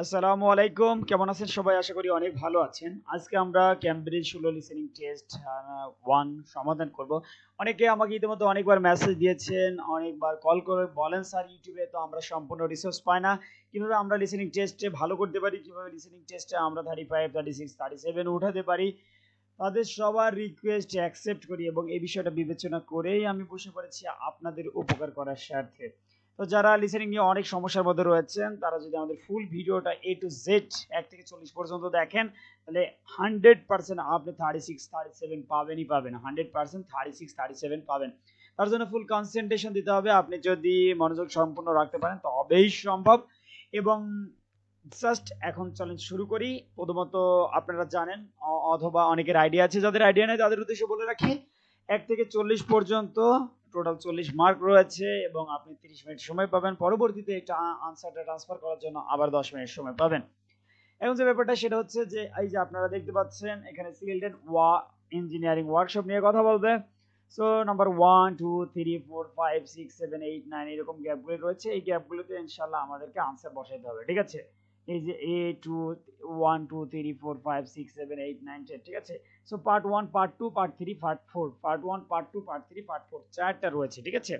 আসসালামু আলাইকুম, কেমন আছেন সবাই? আশা করি অনেক ভালো আছেন। আজকে আমরা ক্যামব্রিজ ১৬ লিসেনিং টেস্ট 1 সমাধান করব। অনেকে আমাকে ইতিমধ্যে অনেকবার মেসেজ দিয়েছেন, অনেকবার কল করে বলেন স্যার ইউটিউবে তো আমরা সম্পূর্ণ রিসোর্স পাই না। কিভাবে আমরা লিসেনিং টেস্টে ভালো করতে পারি, কিভাবে লিসেনিং টেস্টে আমরা 35, 36, 37 উঠাতে পারি। তাদের সবার রিকোয়েস্ট অ্যাকসেপ্ট করি এবং এই বিষয়টা বিবেচনা করেই আমি বসে পড়েছি আপনাদের উপকার করার স্বার্থে। তো যারা লিসেনিং নিয়ে অনেক সমস্যার মধ্যে রয়েছেন তারা যদি আমাদের ফুল ভিডিওটা এ টু জেড 1 থেকে 40 পর্যন্ত দেখেন তাহলে 100% আপনি 36, 37 পাবেনই পাবেন। 100% 36, 37 পাবেন। তার জন্য ফুল কনসেন্ট্রেশন দিতে হবে। আপনি যদি মনোযোগ সম্পূর্ণ রাখতে পারেন তবেই সম্ভব। এবং জাস্ট এখন চলেন শুরু করি। প্রথমত আপনারা জানেন অথবা অনেকের আইডিয়া আছে, যাদের আইডিয়া নেই তাদের উদ্দেশ্যে বলে রাখি 1 থেকে 40 পর্যন্ত টোটাল 40 মার্ক রয়েছে এবং আপনি 30 মিনিট সময় পাবেন। পরবর্তীতে এটা আনসারটা ট্রান্সফার করার জন্য আবার 10 মিনিট সময় পাবেন। এখন যে ব্যাপারটা সেটা হচ্ছে যে এই যে আপনারা দেখতে পাচ্ছেন এখানে সিলেটেড ইঞ্জিনিয়ারিং ওয়ার্কশপ নিয়ে কথা বলবে। সো নাম্বার 1 2 3 4 5 6 7 8 9 এরকম গ্যাপগুলো রয়েছে। এই গ্যাপগুলোতে ইনশাআল্লাহ আমাদেরকে আনসার বসাইতে হবে, ঠিক আছে? এই যে এ টু 1 2 3 4 5 6 7 8 9 10, ঠিক আছে? So part 1, part 2, part 3, part 4, part 1, part 2, part 3, part 4 চারটা রয়েছে, ঠিক আছে?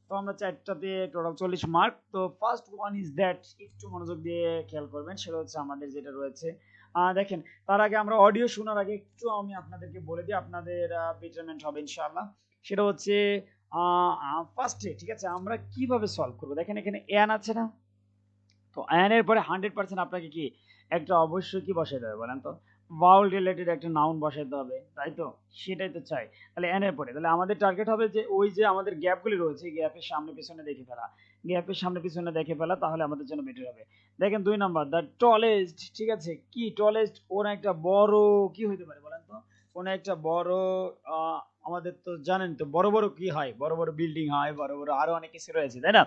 তো আমরা চারটাতে টোটাল 40 মার্ক। তো ফার্স্ট ওয়ান ইজ দ্যাট, একটু মনোযোগ দিয়ে খেয়াল করবেন, সেটা হচ্ছে আমাদের যেটা রয়েছে দেখেন। তার আগে আমরা অডিও শোনার আগে একটু আমি আপনাদেরকে বলে দিই, আপনাদের বেটারমেন্ট হবে ইনশাআল্লাহ। সেটা হচ্ছে ফার্স্টে, ঠিক আছে, আমরা কিভাবে সলভ করবো। দেখেন এখানে এন আছে না, তো এর পরে 100% আপনাকে কি একটা অবশ্যই কি বসাইতে হবে বলেন তো? ভাউল রিলেটেড একটা নাউন বসাইতে হবে, তাই তো? সেটাই তো চাই। তাহলে এর পরে তাহলে আমাদের টার্গেট হবে যে ওই যে আমাদের গ্যাপগুলি রয়েছে, গ্যাপের সামনে পিছনে দেখে ফেলা। গ্যাপের সামনে পিছনে দেখে ফেলা তাহলে আমাদের জন্য বেটার হবে। দেখেন 2 নাম্বার, দ্য টলেস্ট, ঠিক আছে? কি টলেস্ট? কোন একটা বড় কি হইতে পারে বলেন তো? কোন একটা বড় আমাদের তো জানেন তো বড় বড় কি হয়, বড় বড় বিল্ডিং হয়, বড় বড় আরো অনেক কিছু রয়েছে, তাই না?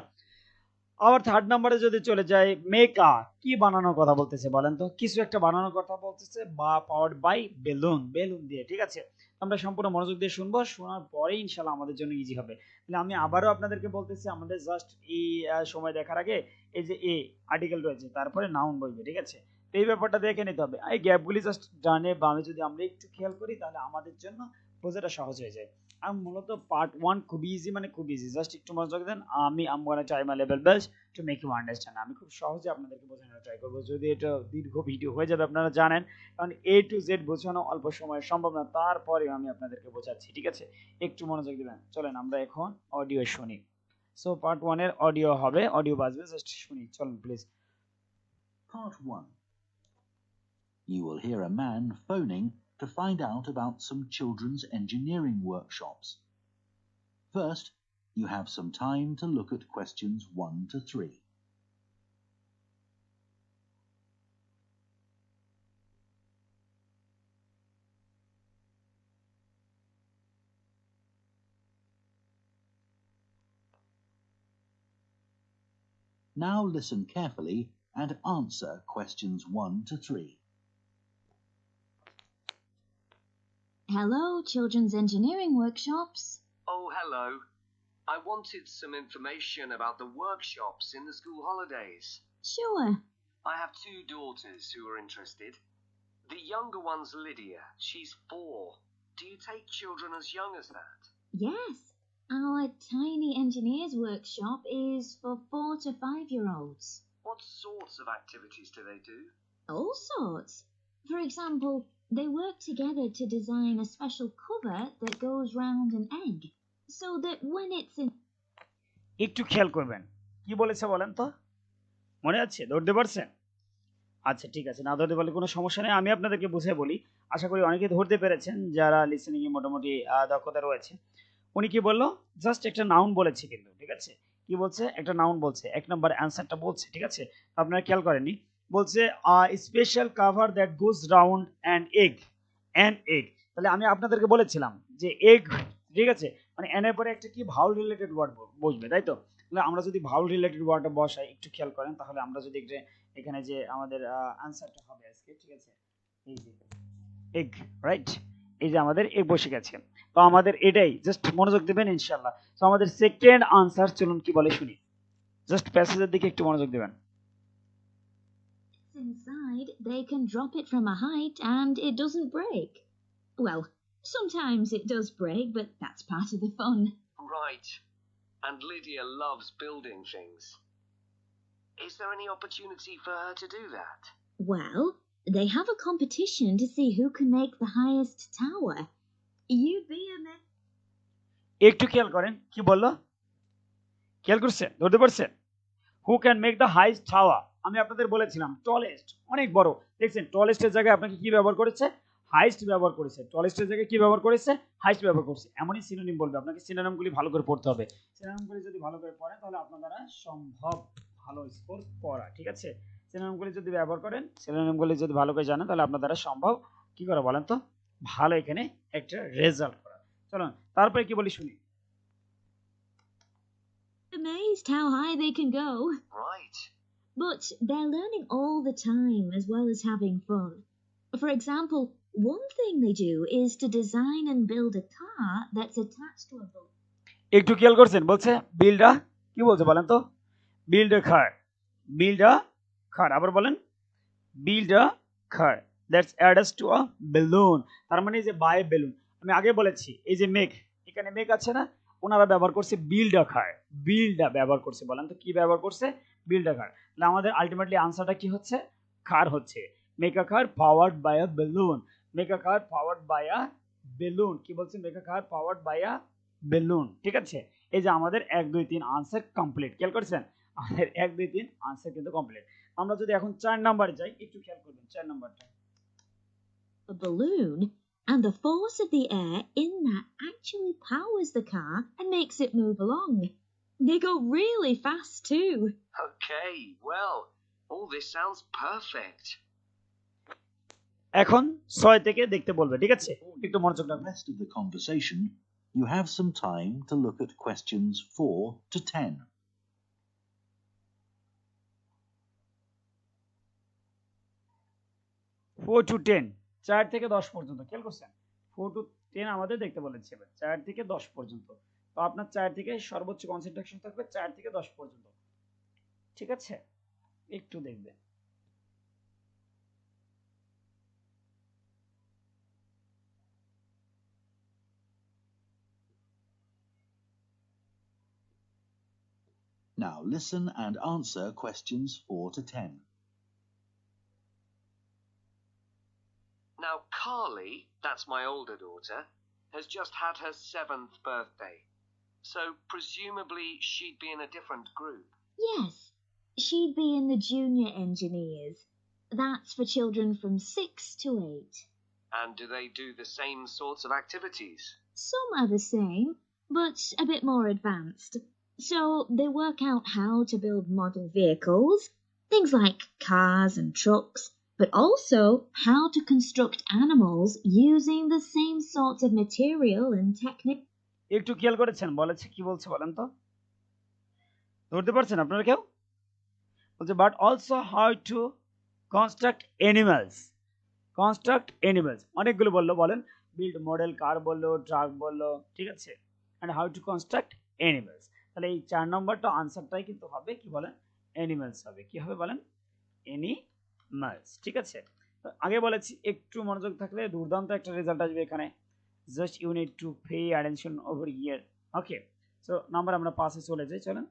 আবার থার্ড নাম্বারে যদি চলে যাই, মেকা, কি বানানোর কথা বলতেছে বলেন তো? কিছু একটা বানানোর কথা বলতেছে, বা পাওয়ার্ড বাই বেলুন, বেলুন দিয়ে, ঠিক আছে? আমরা সম্পূর্ণ মনোযোগ দিয়ে শুনবো, শোনার পরে ইনশাল্লাহ আমাদের জন্য ইজি হবে। তাহলে আমি আবারও আপনাদেরকে বলতেছি, আমাদের জাস্ট এই সময় দেখার আগে এই যে এ আর্টিকেল রয়েছে তারপরে নাউন বলবে, ঠিক আছে? তো এই ব্যাপারটা দেখে নিতে হবে। এই গ্যাপগুলি জাস্ট ডানে বামে যদি আমরা একটু খেয়াল করি তাহলে আমাদের জন্য বোঝাটা সহজ হয়ে যায়। আর মূলত পার্ট 1 খুবই ইজি, মানে খুব ইজি, জাস্ট একটু মনোযোগ দেন। আমি am gonna try my level best to make you understand. আমি খুব সহজে আপনাদেরকে বোঝানোর ট্রাই করবো, যদি এটা দীর্ঘ ভিডিও হয়ে যাবে আপনারা জানেন, কারণ এ টু জেড বোঝানো অল্প সময়ে সম্ভব না। তারপরে আমি আপনাদেরকে বোঝাচ্ছি, ঠিক আছে? একটু মনোযোগ দিবেন। চলেন আমরা এখন অডিও শুনি। সো পার্ট 1 এর অডিও হবে, অডিও বাজবে, জাস্ট শুনি, চলুন please. Part 1. You will hear a man phoning to find out about some children's engineering workshops. First, you have some time to look at questions 1 to 3. Now listen carefully and answer questions 1 to 3. Hello, Children's Engineering Workshops. Oh, hello. I wanted some information about the workshops in the school holidays. Sure. I have 2 daughters who are interested. The younger one's Lydia. She's 4. Do you take children as young as that? Yes, our Tiny Engineers Workshop is for 4 to 5-year-olds. What sorts of activities do they do? All sorts. For example, they work together to design a special cover that goes round an egg, so that when it's in... একটু খেয়াল করবেন, কি বলেছে বলেন তো? মনে আছে? ধরতে পারছেন? আচ্ছা ঠিক আছে, না ধরতে পারলে কোনো সমস্যা নেই, আমি আপনাদেরকে বুঝিয়ে বলি। আশা করি অনেকে ধরতে পেরেছেন যারা লিসেনিং এ মোটামুটি দক্ষতা রয়েছে। উনি কি বললো? জাস্ট একটা নাউন বলেছে কিন্তু, ঠিক আছে? কি বলছে? একটা নাউন বলছে, 1 নম্বর অ্যান্সারটা বলছে, ঠিক আছে? আপনারা খেয়াল করেননি। বলছে special cover that goes round an egg. তাহলে আমি আপনাদেরকে বলেছিলাম যে এগ, ঠিক আছে, মানে এন এর পরে একটা কি ভাউল রিলেটেড ওয়ার্ড বসবে, তাই তো? তাহলে আমরা যদি ভাউল রিলেটেড ওয়ার্ডটা বসাই, একটু খেয়াল করেন, তাহলে আমরা যদি এখানে যে আমাদের আনসারটা হবে আজকে, ঠিক আছে, এই যে এগ, রাইট? এই যে আমাদের এগ বসে গেছে। তো আমাদের এটাই, জাস্ট মনোযোগ দেবেন ইনশাআল্লাহ। তো আমাদের সেকেন্ড আনসার চলুন কি বলে শুনি, জাস্ট প্যাসেজের দিকে একটু মনোযোগ দেবেন। inside, they can drop it from a height and it doesn't break. Well, sometimes it does break, but that's part of the fun. Right. And Lydia loves building things. Is there any opportunity for her to do that? Well, they have a competition to see who can make the highest tower. You'd be in it. একটু খেয়াল করেন কি বললো, খেয়াল করছেন, ধরতে পারছেন? Who can make the highest tower. আমি আপনাদের বলেছিলাম টলেস্ট, অনেক বড়। দেখছেন টলেস্টের জায়গায় আপনাকে কি ব্যবহার করেছে? হাইস্ট ব্যবহার করেছে। টলেস্টের জায়গায় কি ব্যবহার করেছে? হাইস্ট ব্যবহার করেছে। এমনই সিনোনিম বলবে, আপনাকে সিনোনিমগুলি ভালো করে পড়তে হবে। সিনোনিমগুলি যদি ভালো করে পড়েন তাহলে আপনার দ্বারা সম্ভব ভালো স্কোর করা, ঠিক আছে? সিনোনিমগুলি যদি ব্যবহার করেন, সিনোনিমগুলি যদি ভালো করে জানেন তাহলে আপনার দ্বারা সম্ভব কি করা বলেন তো, ভালো এখানে একটা রেজাল্ট করা। চলুন তারপরে কি বলি শুনি। Amazed how high they can go. Right. But they're learning all the time as well as having fun. For example, one thing they do is to design and build a car that's attached to a boat. একটু খেয়াল করছেন, বলছে build a, কি বলছে বলেন তো? Build a car, build a কার, আবার বলেন build a car that's ADAS to a balloon. তার মানে যে বাই বেলুন, আমি আগে বলেছি এই যে মেক, এখানে মেক আছে না, ওনারা ব্যবহার করছে build a car, build a ব্যবহার করছে। বলেন তো কি ব্যবহার করছে? Build a car. তাহলে আমাদের আলটিমেটলি আনসারটা কি হচ্ছে? কার হচ্ছে। Make a car powered by a balloon, make a car powered by a balloon. কি বলছে? Make a car powered by a balloon, ঠিক আছে? এই যে আমাদের 1 2 3 আনসার কমপ্লিট। খেয়াল করছেন আমাদের 1 2 3 আনসার কিন্তু কমপ্লিট। আমরা যদি এখন 4 নাম্বারে যাই, একটু খেয়াল করবেন 4 নাম্বারটা। A balloon, and the force of the air in that actually powers the car and makes it move along. They go really fast too. Okay, well, all this sounds perfect. এখন 6 থেকে দেখতে বলবে, ঠিক আছে? একটু মনোযোগ The রাখবেন। rest of the conversation, you have some time to look at questions 4 to 10. 4 to 10, 4 থেকে 10 পর্যন্ত। খেয়াল করছেন 4 to 10 আমাদের দেখতে বলেছে, 4 থেকে 10 পর্যন্ত। তো আপনার 4 থেকে সর্বোচ্চ কনসেন্ট্রেশন থাকবে 4 থেকে 10 পর্যন্ত, ঠিক আছে? একটু দেখবেন। Now listen and answer questions 4 to 10. Now, Carly, that's my older daughter, has just had her 7th birthday. So, presumably, she'd be in a different group. Yes, she'd be in the junior engineers. That's for children from 6 to 8. And do they do the same sorts of activities? Some are the same, but a bit more advanced. So they work out how to build model vehicles, things like cars and trucks, but also how to construct animals using the same sorts of material and technique. একটু খেয়াল করেছেন বলেছে কি বলছে বলেন তো? ধরতে পারছেন আপনারা কেউ? বলছে but also how to construct animals, construct animals অনেকগুলো বললো, বলেন বিল্ড মডেল কার বললো, ট্রাক বললো, ঠিক আছে? And how to construct animals. তাহলে এই 4 নম্বরটা আনসারটাই কিন্তু হবে কি বলেন? অ্যানিমালস হবে। কি হবে বলেন? অ্যানিমালস, ঠিক আছে? তো আগে বলেছি একটু মনোযোগ থাকলে দুর্দান্ত একটা রেজাল্ট আসবে এখানে। Just you need to pay attention over here. Okay, so number আমরা 5 এ চলে যাই। চলেন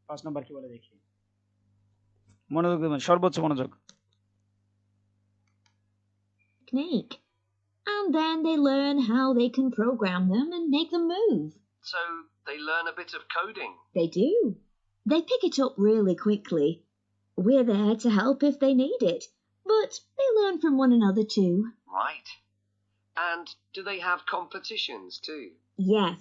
5 নাম্বার কি বলে দেখি। মনোযোগ দেবেন, সর্বোচ্চ মনোযোগ। Technique. And then they learn how they can program them and make them move. So, they learn a bit of coding. They do. They pick it up really quickly. We're there to help if they need it, but they learn from one another too. Right. And do they have competitions too? Yes.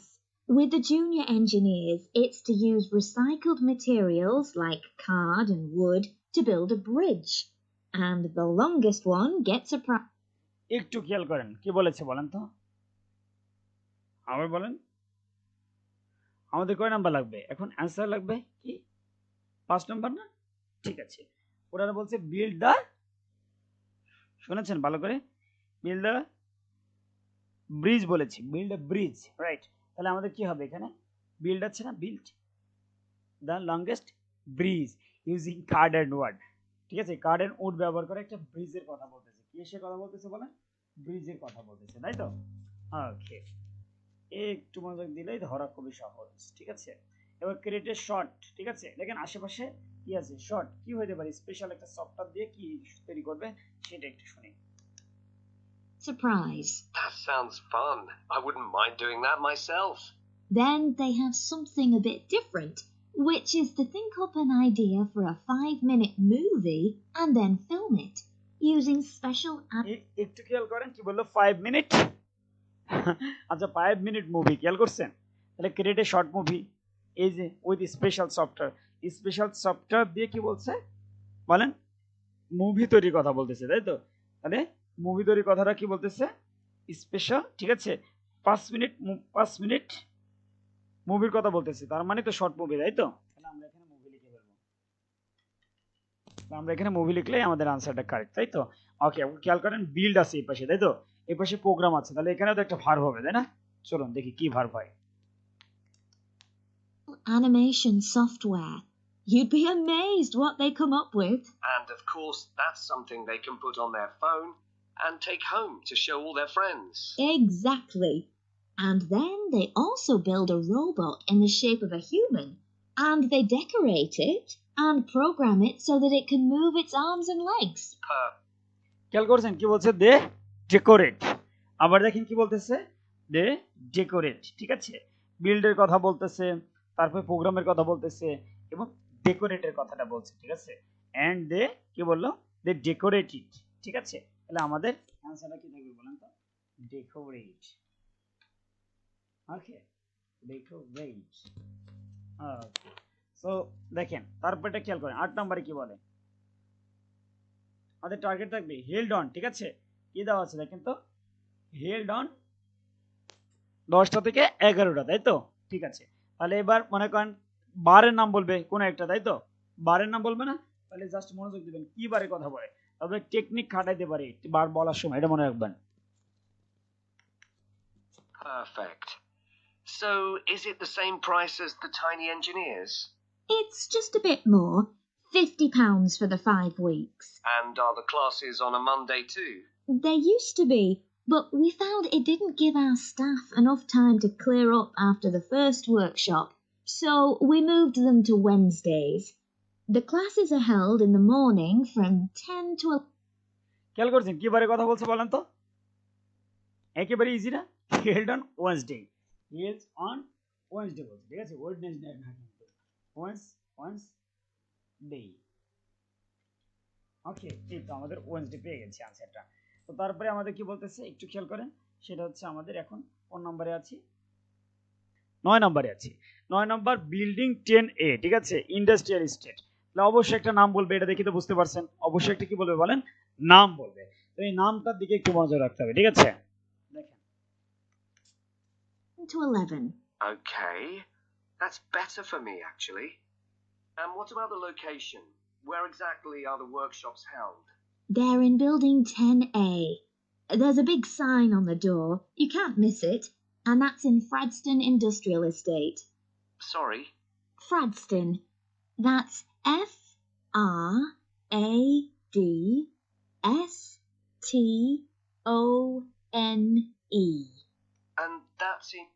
With the junior engineers, it's to use recycled materials like card and wood to build a bridge. And the longest one gets a prize. একটু খেয়াল করেন কি বলেছে বলেন তো, আবার বলেন। আমাদের কয় নাম্বার লাগবে এখন? অ্যান্সার লাগবে কি 5 নাম্বার না? ঠিক আছে, ওরা বলছে বিল্ড দা, শুনেছেন ভালো করে? বিল্ড দা ব্রিজ বলেছি, বিল্ড আ ব্রিজ, রাইট? তাহলে আমাদের কি হবে এখানে? বিল্ড আছে না, build the longest bridge using card and word, ঠিক আছে, কার্ড এন্ড উড ব্যবহার করে একটা ব্রিজের কথা বলতেছে। কি এসে কথা বলতেছে বলেন? ব্রিজের কথা বলতেছে, তাই তো? ওকে, একটু মনোযোগ দিলেই ধরা খুবই সহজ। ঠিক আছে, এবার ক্রিয়েট এ শর্ট। ঠিক আছে, দেখেন আশেপাশে কি আছে, শর্ট কি হতে পারে, স্পেশাল একটা সফটওয়্যার দিয়ে কি তৈরি করবে সেটা একটু শুনি। Surprise. That sounds fun. I wouldn't mind doing that myself. Then they have something a bit different, which is to think up an idea for a 5-minute movie and then film it using special একটু খেয়াল করেন কি বললো, 5 minute. আচ্ছা 5 minute movie, খেয়াল করছেন? তাহলে create a short movie, এই যে with special software, special software দিয়ে কি বলছে বলেন? মুভি তৈরির কথা বলতেছে, তাই তো? তাহলে মুভি তৈরির কথাটা কি বলতেছে? স্পেশাল। ঠিক আছে, 5 মিনিট মুভির কথা বলতেছে, তার মানে তো শর্ট মুভি, তাই তো? তাহলে আমরা এখানে মুভি লিখে ফেলবো। আমরা এখানে মুভি লিখলেই আমাদের আনসারটা কারেক্ট, তাই তো? ওকে, খেয়াল করেন বিল্ড আছে এই পাশে, তাই তো? এই পাশে প্রোগ্রাম আছে, তাহলে এখানেও তো একটা ভার্ব হবে, তাই না? চলুন দেখি কি ভার্ব হয়। animation software. You'd be amazed what they come up with. And of course, that's something they can put on their phone and take home to show all their friends. Exactly. And then they also build a robot in the shape of a human, and they decorate it and program it so that it can move its arms and legs. খেয়াল করছেন কি বলছে? দে decorate. আবার দেখেন কি বলতেছে? দে decorate. ঠিক আছে, বিল্ডের কথা বলতেছে, তারপর প্রোগ্রামের কথা বলতেছে এবং ডেকোরেটের কথাটা বলছে। ঠিক আছে, এন্ড দে কি বললো? দে ডেকোরেট ইট। ঠিক আছে, তাহলে আমাদের আনসারটা কি থাকবে বলেন তো? ডেকোরেট। ওকে, ডেকোরেট। ওকে, সো দেখেন তারপরটা খেয়াল করেন 8 নম্বরে কি বলে? আমাদের টার্গেট থাকবে হেল্ড অন। ঠিক আছে, কি দেওয়া আছে দেখেন তো? হেল্ড অন 10টা থেকে 11টা, তাই তো? ঠিক আছে, তাহলে এবার মনে করেন বারের নাম বলবে কোন একটা, তাই তো? বারের নাম বলবে না, তাহলে জাস্ট মনোযোগ দিবেন কি বারে কথা বলে, তবে টেকনিক খাটাইতে পারে বার বলার সময়, এটা মনে রাখবেন। Perfect. So, is it the same price as the Tiny Engineers? It's just a bit more, £50 for the 5 weeks. And are the classes on a Monday too? They used to be, but we found it didn't give our staff enough time to clear up after the first workshop, so we moved them to Wednesdays. The classes are held in the morning from 10 to 11. খেয়াল করছেন কি বারে কথা বলছে বলেন তো? একেবারে easy না? Held on Wednesday, held on Wednesday বলছে। ঠিক আছে, ওয়েডনেসডে না কিন্তু ওয়েডনেসডে। ওকে, এই তো আমাদের ওয়েডনেসডে পেয়ে গেছি আনসারটা। তো তারপরে আমাদের কি বলতেছে একটু খেয়াল করেন, সেটা হচ্ছে আমাদের এখন কোন নম্বরে আছি? 9 নম্বরে আছি। 9 নম্বর বিল্ডিং 10A। ঠিক আছে, ইন্ডাস্ট্রিয়াল এস্টেট। তাহলে অবশ্যই একটা নাম বলবে, এটা দেখে তো বুঝতে পারছেন। অবশ্যই একটা কি বলবে বলেন? নাম বলবে। তো এই নামটার দিকে একটু মনোযোগ রাখতে হবে। ঠিক আছে, দেখেন to 11. Okay, that's better for me actually. And what about the location? Where exactly are the workshops held? They're in building 10A. There's a big sign on the door. You can't miss it. And that's in Fradston Industrial Estate. Sorry? Fradston. That's FRADSTONE. And that's in...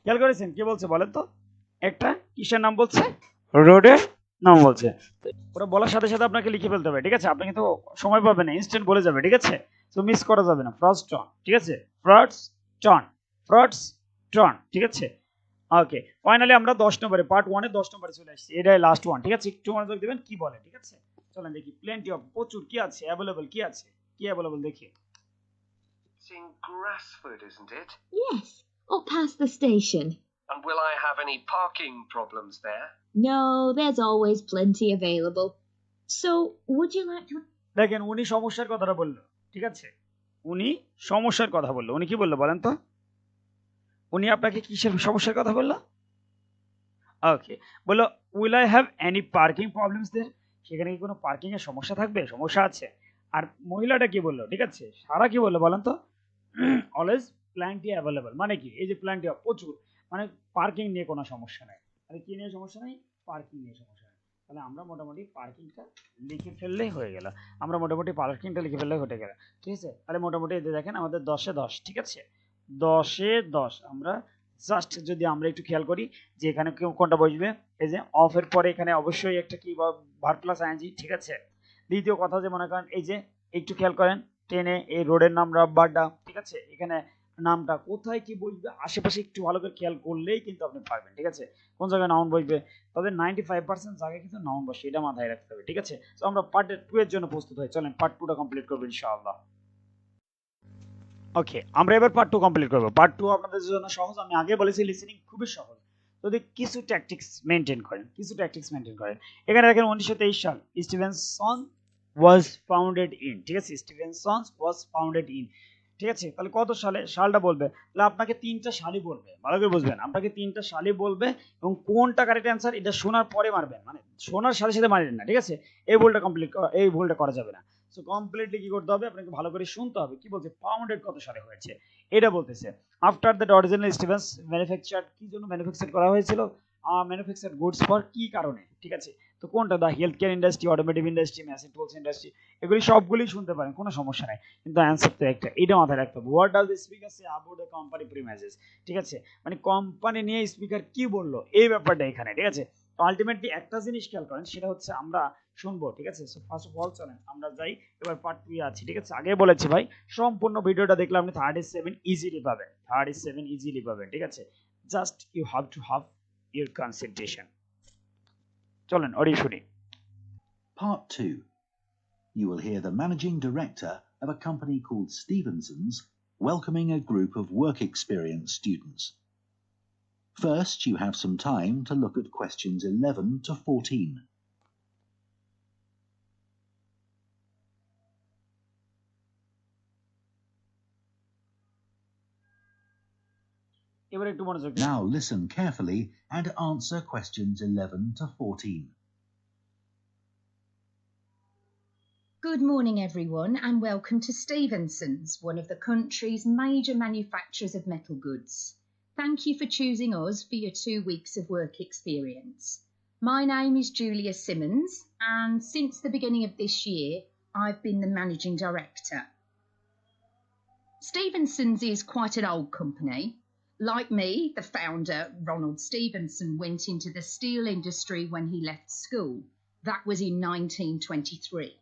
খেয়াল করেছেন কি বলছে বলেন তো? একটা কিসের নাম বলছে? রোডের নাম বলছে। ওরা বলার সাথে সাথে আপনাকে লিখে ফেলতে হবে। ঠিক আছে, আপনি কিন্তু সময় পাবেন না, ইনস্ট্যান্ট বলে যাবে। ঠিক আছে, তো মিস করা যাবে না। ফ্রস্টন। ঠিক আছে, ফ্রস্টন। ঠিক আছে, ওকে। ফাইনালি আমরা 10 নম্বরে পার্ট 1 এর 10 নম্বরে চলে আসছি। এটাই লাস্ট ওয়ান। ঠিক আছে, একটু মনোযোগ দিবেন কি বলে। ঠিক আছে, চলেন দেখি। প্লেন্টি অফ, প্রচুর কি আছে অ্যাভেলেবল, কি আছে, কি অ্যাভেলেবল দেখি। It's in Grassford, isn't it? Yes, up past the station. And will I have any parking problems there? No, there's always plenty available. So, would you like to... দেখেন উনি সমস্যার কথাটা বললো। ঠিক আছে, উনি সমস্যার কথা বললো। উনি কি বললো বলেন তো? উনি আপনাকে কিসের সমস্যার কথা বললো? ওকে, বললো will I have any parking problems there? সেখানে কি কোনো পার্কিং এর সমস্যা থাকবে? সমস্যা আছে। আর মহিলাটা কি বললো? ঠিক আছে, সারা কি বললো বলেন তো? Always plenty available. মানে কি? এই যে প্ল্যান্টি প্রচুর, মানে পার্কিং নিয়ে কোনো সমস্যা নাই। মানে কি নিয়ে সমস্যা নাই? পার্কিং নিয়ে সমস্যা নাই। তাহলে আমরা মোটামুটি পার্কিংটা লিখে ফেললেই হয়ে গেল। আমরা মোটামুটি পার্কিংটা লিখে ফেললেই হয়ে গেল, ঠিক আছে। তাহলে মোটামুটি এতে দেখেন আমাদের 10-এ 10, ঠিক আছে, 10-এ 10। আমরা জাস্ট যদি আমরা একটু খেয়াল করি যে এখানে কোনটা বসবে, এই যে অফের পরে এখানে অবশ্যই একটা কি ভার্ব প্লাস আইএনজি, ঠিক আছে। দ্বিতীয় কথা যে মনে করেন এই যে একটু খেয়াল করেন টেনে এই রোডের নাম রাব্বারডা, ঠিক আছে, এখানে নামটা কোথায় কি বসবে আশেপাশে একটু ভালো করে খেয়াল করলেই কিন্তু আপনি পারবেন, ঠিক আছে, কোন জায়গায় নাউন বসবে। তবে 95% জায়গায় কিন্তু নাউন বসে, এটা মাথায় রাখতে হবে, ঠিক আছে। তো আমরা পার্ট 2 এর জন্য প্রস্তুত হই, চলেন পার্ট 2টা কমপ্লিট করবো ইনশাআল্লাহ। ওকে, আমরা এবার পার্ট 2 কমপ্লিট করব। পার্ট 2 আপনাদের জন্য সহজ, আমি আগে বলেছি লিসেনিং খুবই সহজ যদি কিছু ট্যাকটিক্স মেনটেন করেন, এখানে দেখেন 1923 সাল স্টিভেনসন ওয়াজ ফাউন্ডেড ইন, ঠিক আছে, স্টিভেনসন ওয়াজ ফাউন্ডেড ইন, ঠিক আছে। তাহলে কত সালে, সালটা বলবে, তাহলে আপনাকে 3টা সালই বলবে, ভালো করে বুঝবেন, আপনাকে 3টা সালই বলবে এবং কোনটা কারেক্ট অ্যান্সার এটা শোনার পরে মারবেন, মানে শোনার সাথে সাথে মারবেন না, ঠিক আছে। এই ভুলটা করা যাবে না। সো কমপ্লিটলি কি করতে হবে, আপনাকে ভালো করে শুনতে হবে কি বলছে, ফাউন্ডেড কত সালে হয়েছে এটা বলতেছে। After that original Stevens manufactured, কি জন্য ম্যানুফ্যাকচার করা হয়েছিল, ম্যানুফ্যাকচার গুডস ফর কি কারণে, ঠিক আছে। তো কোনটা, the health care industry, automotive industry, machine tools industry, এগুলি সবগুলি শুনতে পারেন, কোনো সমস্যা নাই, কিন্তু অ্যান্সার তো একটা, এটা মাথায় রাখতে হবে। What does the speaker say about the company premises, ঠিক আছে, মানে কোম্পানি নিয়ে স্পিকার কি বললো এই ব্যাপারটা এখানে, ঠিক আছে। তো আলটিমেটলি একটা জিনিস খেয়াল করেন, সেটা হচ্ছে আমরা শুনবো, ঠিক আছে। সো ফার্স্ট অফ অল চলেন আমরা যাই এবার পার্ট 2 আছি, ঠিক আছে। আগে বলেছি ভাই সম্পূর্ণ ভিডিওটা দেখলে আপনি 37 ইজিলি পাবেন, 37 ইজিলি পাবেন, ঠিক আছে। Just you have to have your concentration. চলেন ওরই শুনি। Part 2. You will hear the managing director of a company called Stevenson's welcoming a group of work experience students. First, you have some time to look at questions 11 to 14. এবার একটু মনোযোগ দিন। Now listen carefully and answer questions 11 to 14. Good morning, everyone, and welcome to Stevenson's, one of the country's major manufacturers of metal goods. Thank you for choosing us for your 2 weeks of work experience. My name is Julia Simmons, and since the beginning of this year, I've been the managing director. Stevenson's is quite an old company. Like me, the founder, Ronald Stevenson, went into the steel industry when he left school. That was in 1923.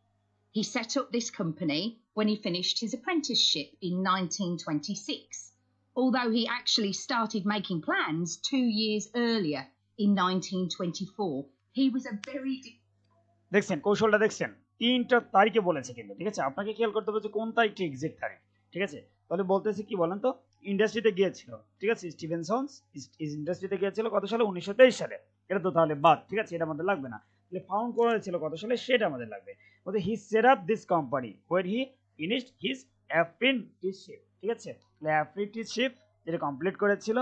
He set up this company when he finished his apprenticeship in 1926, although he actually started making plans 2 years earlier in 1924. He was a very... দেখছেন কৌশলটা দেখছেন, 3টা তারিখে বলেছে কিন্তু, ঠিক আছে। আপনাকে খেয়াল করতে হবে যে কোন তারিখটা এক্সাক্ট তারিখ, ঠিক আছে। তাহলে বলতেছে কি বলেন তো, ইন্ডাস্ট্রিতে গিয়েছিল, ঠিক আছে, স্টিভেনসন ইন্ডাস্ট্রিতে গিয়েছিল কত সালে, 1923 সালে, এটা তো তাহলে বাদ, ঠিক আছে, এটা আমাদের লাগবে না। তাহলে ফাউন্ড করেছিল কত সালে সেটা আমাদের লাগবে। বলতে he set up this company where he finished his apprenticeship, ঠিক আছে। তাহলে অ্যাপ্রেন্টিসশিপ যেটা কমপ্লিট করেছিল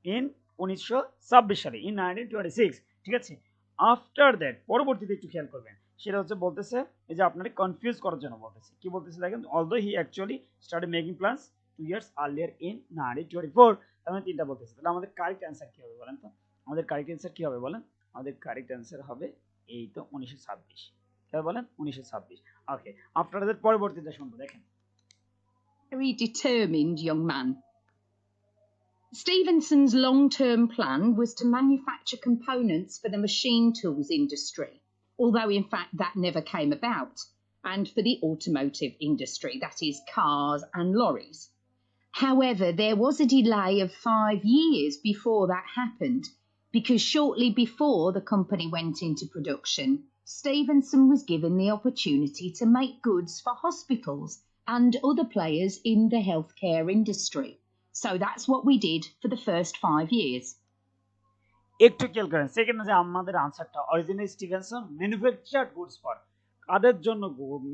ইন 1926 সালে, ইন 1926, ঠিক আছে। আফটার দ্যাট, পরবর্তীতে একটু খেয়াল করবেন, সেটা হচ্ছে বলতেছে এই যে আপনাকে কনফিউজ করার জন্য বলতেছে, কি বলতেছে দেখেন, although he actually started making plans 2 years earlier in 1924, তার মানে 3টা বলতেছে। তাহলে আমাদের কারেক্ট অ্যান্সার কি হবে বলেন তো, আমাদের কারেক্ট অ্যান্সার কি হবে বলেন, আমাদের কারেক্ট অ্যান্সার হবে এই তো 1926, কি বলেন 1926। ওকে, আফটার দ্যাট পরবর্তীতে শুনবো, দেখেন। very determined young man. Stevenson's long-term plan was to manufacture components for the machine tools industry, although in fact that never came about, and for the automotive industry, that is cars and lorries. However, there was a delay of 5 years before that happened, because shortly before the company went into production, Stevenson was given the opportunity to make goods for hospitals and other players in the healthcare industry. So that's what we did for the first 5 years. একটু খেয়াল করেন সেকেন্ডে যে আমাদের আনসারটা original Stevenson manufactured goods for, কাদের জন্য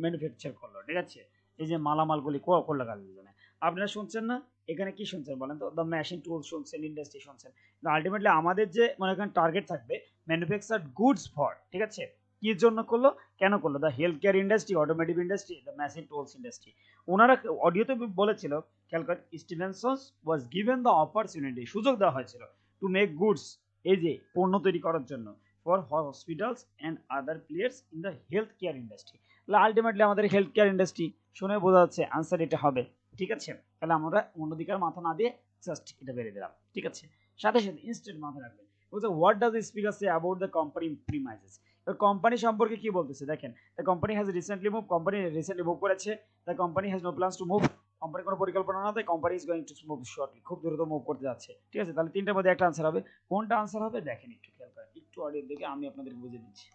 manufacture করলো, ঠিক আছে, এই যে মালামালগুলি করলো কাদের জন্য। আপনারা শুনছেন না, এখানে কি শুনছেন বলেন তো, দ্য মেশিন টুল শুনছেন, ইন্ডাস্ট্রি শুনছেন, আলটিমেটলি আমাদের যে মনে করেন টার্গেট থাকবে ম্যানুফ্যাকচার্ড গুডস ফর, ঠিক আছে, কি জন্য করলো, কেন করলো, the health care industry, automotive industry, the machine tools industry. ওনারা অডিওতে বলেছিল, খেয়াল করেন, Stevenson was given the opportunity, সুযোগ দেওয়া হয়েছিল, টু মেক গুডস, এই যে পণ্য তৈরি করার জন্য, for hospitals and other players in the healthcare industry. তাহলে আলটিমেটলি আমাদের হেলথ কেয়ার ইন্ডাস্ট্রি শুনে বোঝা যাচ্ছে আনসার এটা হবে। ঠিক আছে, তাহলে আমরা অন্যদিকে আর মাথা না দিয়ে জাস্ট এটা বেরিয়ে দিলাম। ঠিক আছে, সাথে সাথে ইনস্টেন্ট মাথা রাখবেন। বলছে what does speaker say about the company premises. এবার কোম্পানি সম্পর্কে কি বলতেছে দেখেন, the company has recently move, company recently move করেছে। The company has no plans to move, কোম্পানির কোনো পরিকল্পনা না, তাই company is going to move shortly, খুব দ্রুত মুভ করতে যাচ্ছে। ঠিক আছে, তাহলে তিনটার মধ্যে একটা আনসার হবে। কোনটা আনসার হবে দেখেন, একটু খেয়াল করেন, একটু অডিও দেখে আমি আপনাদেরকে বুঝিয়ে দিচ্ছি।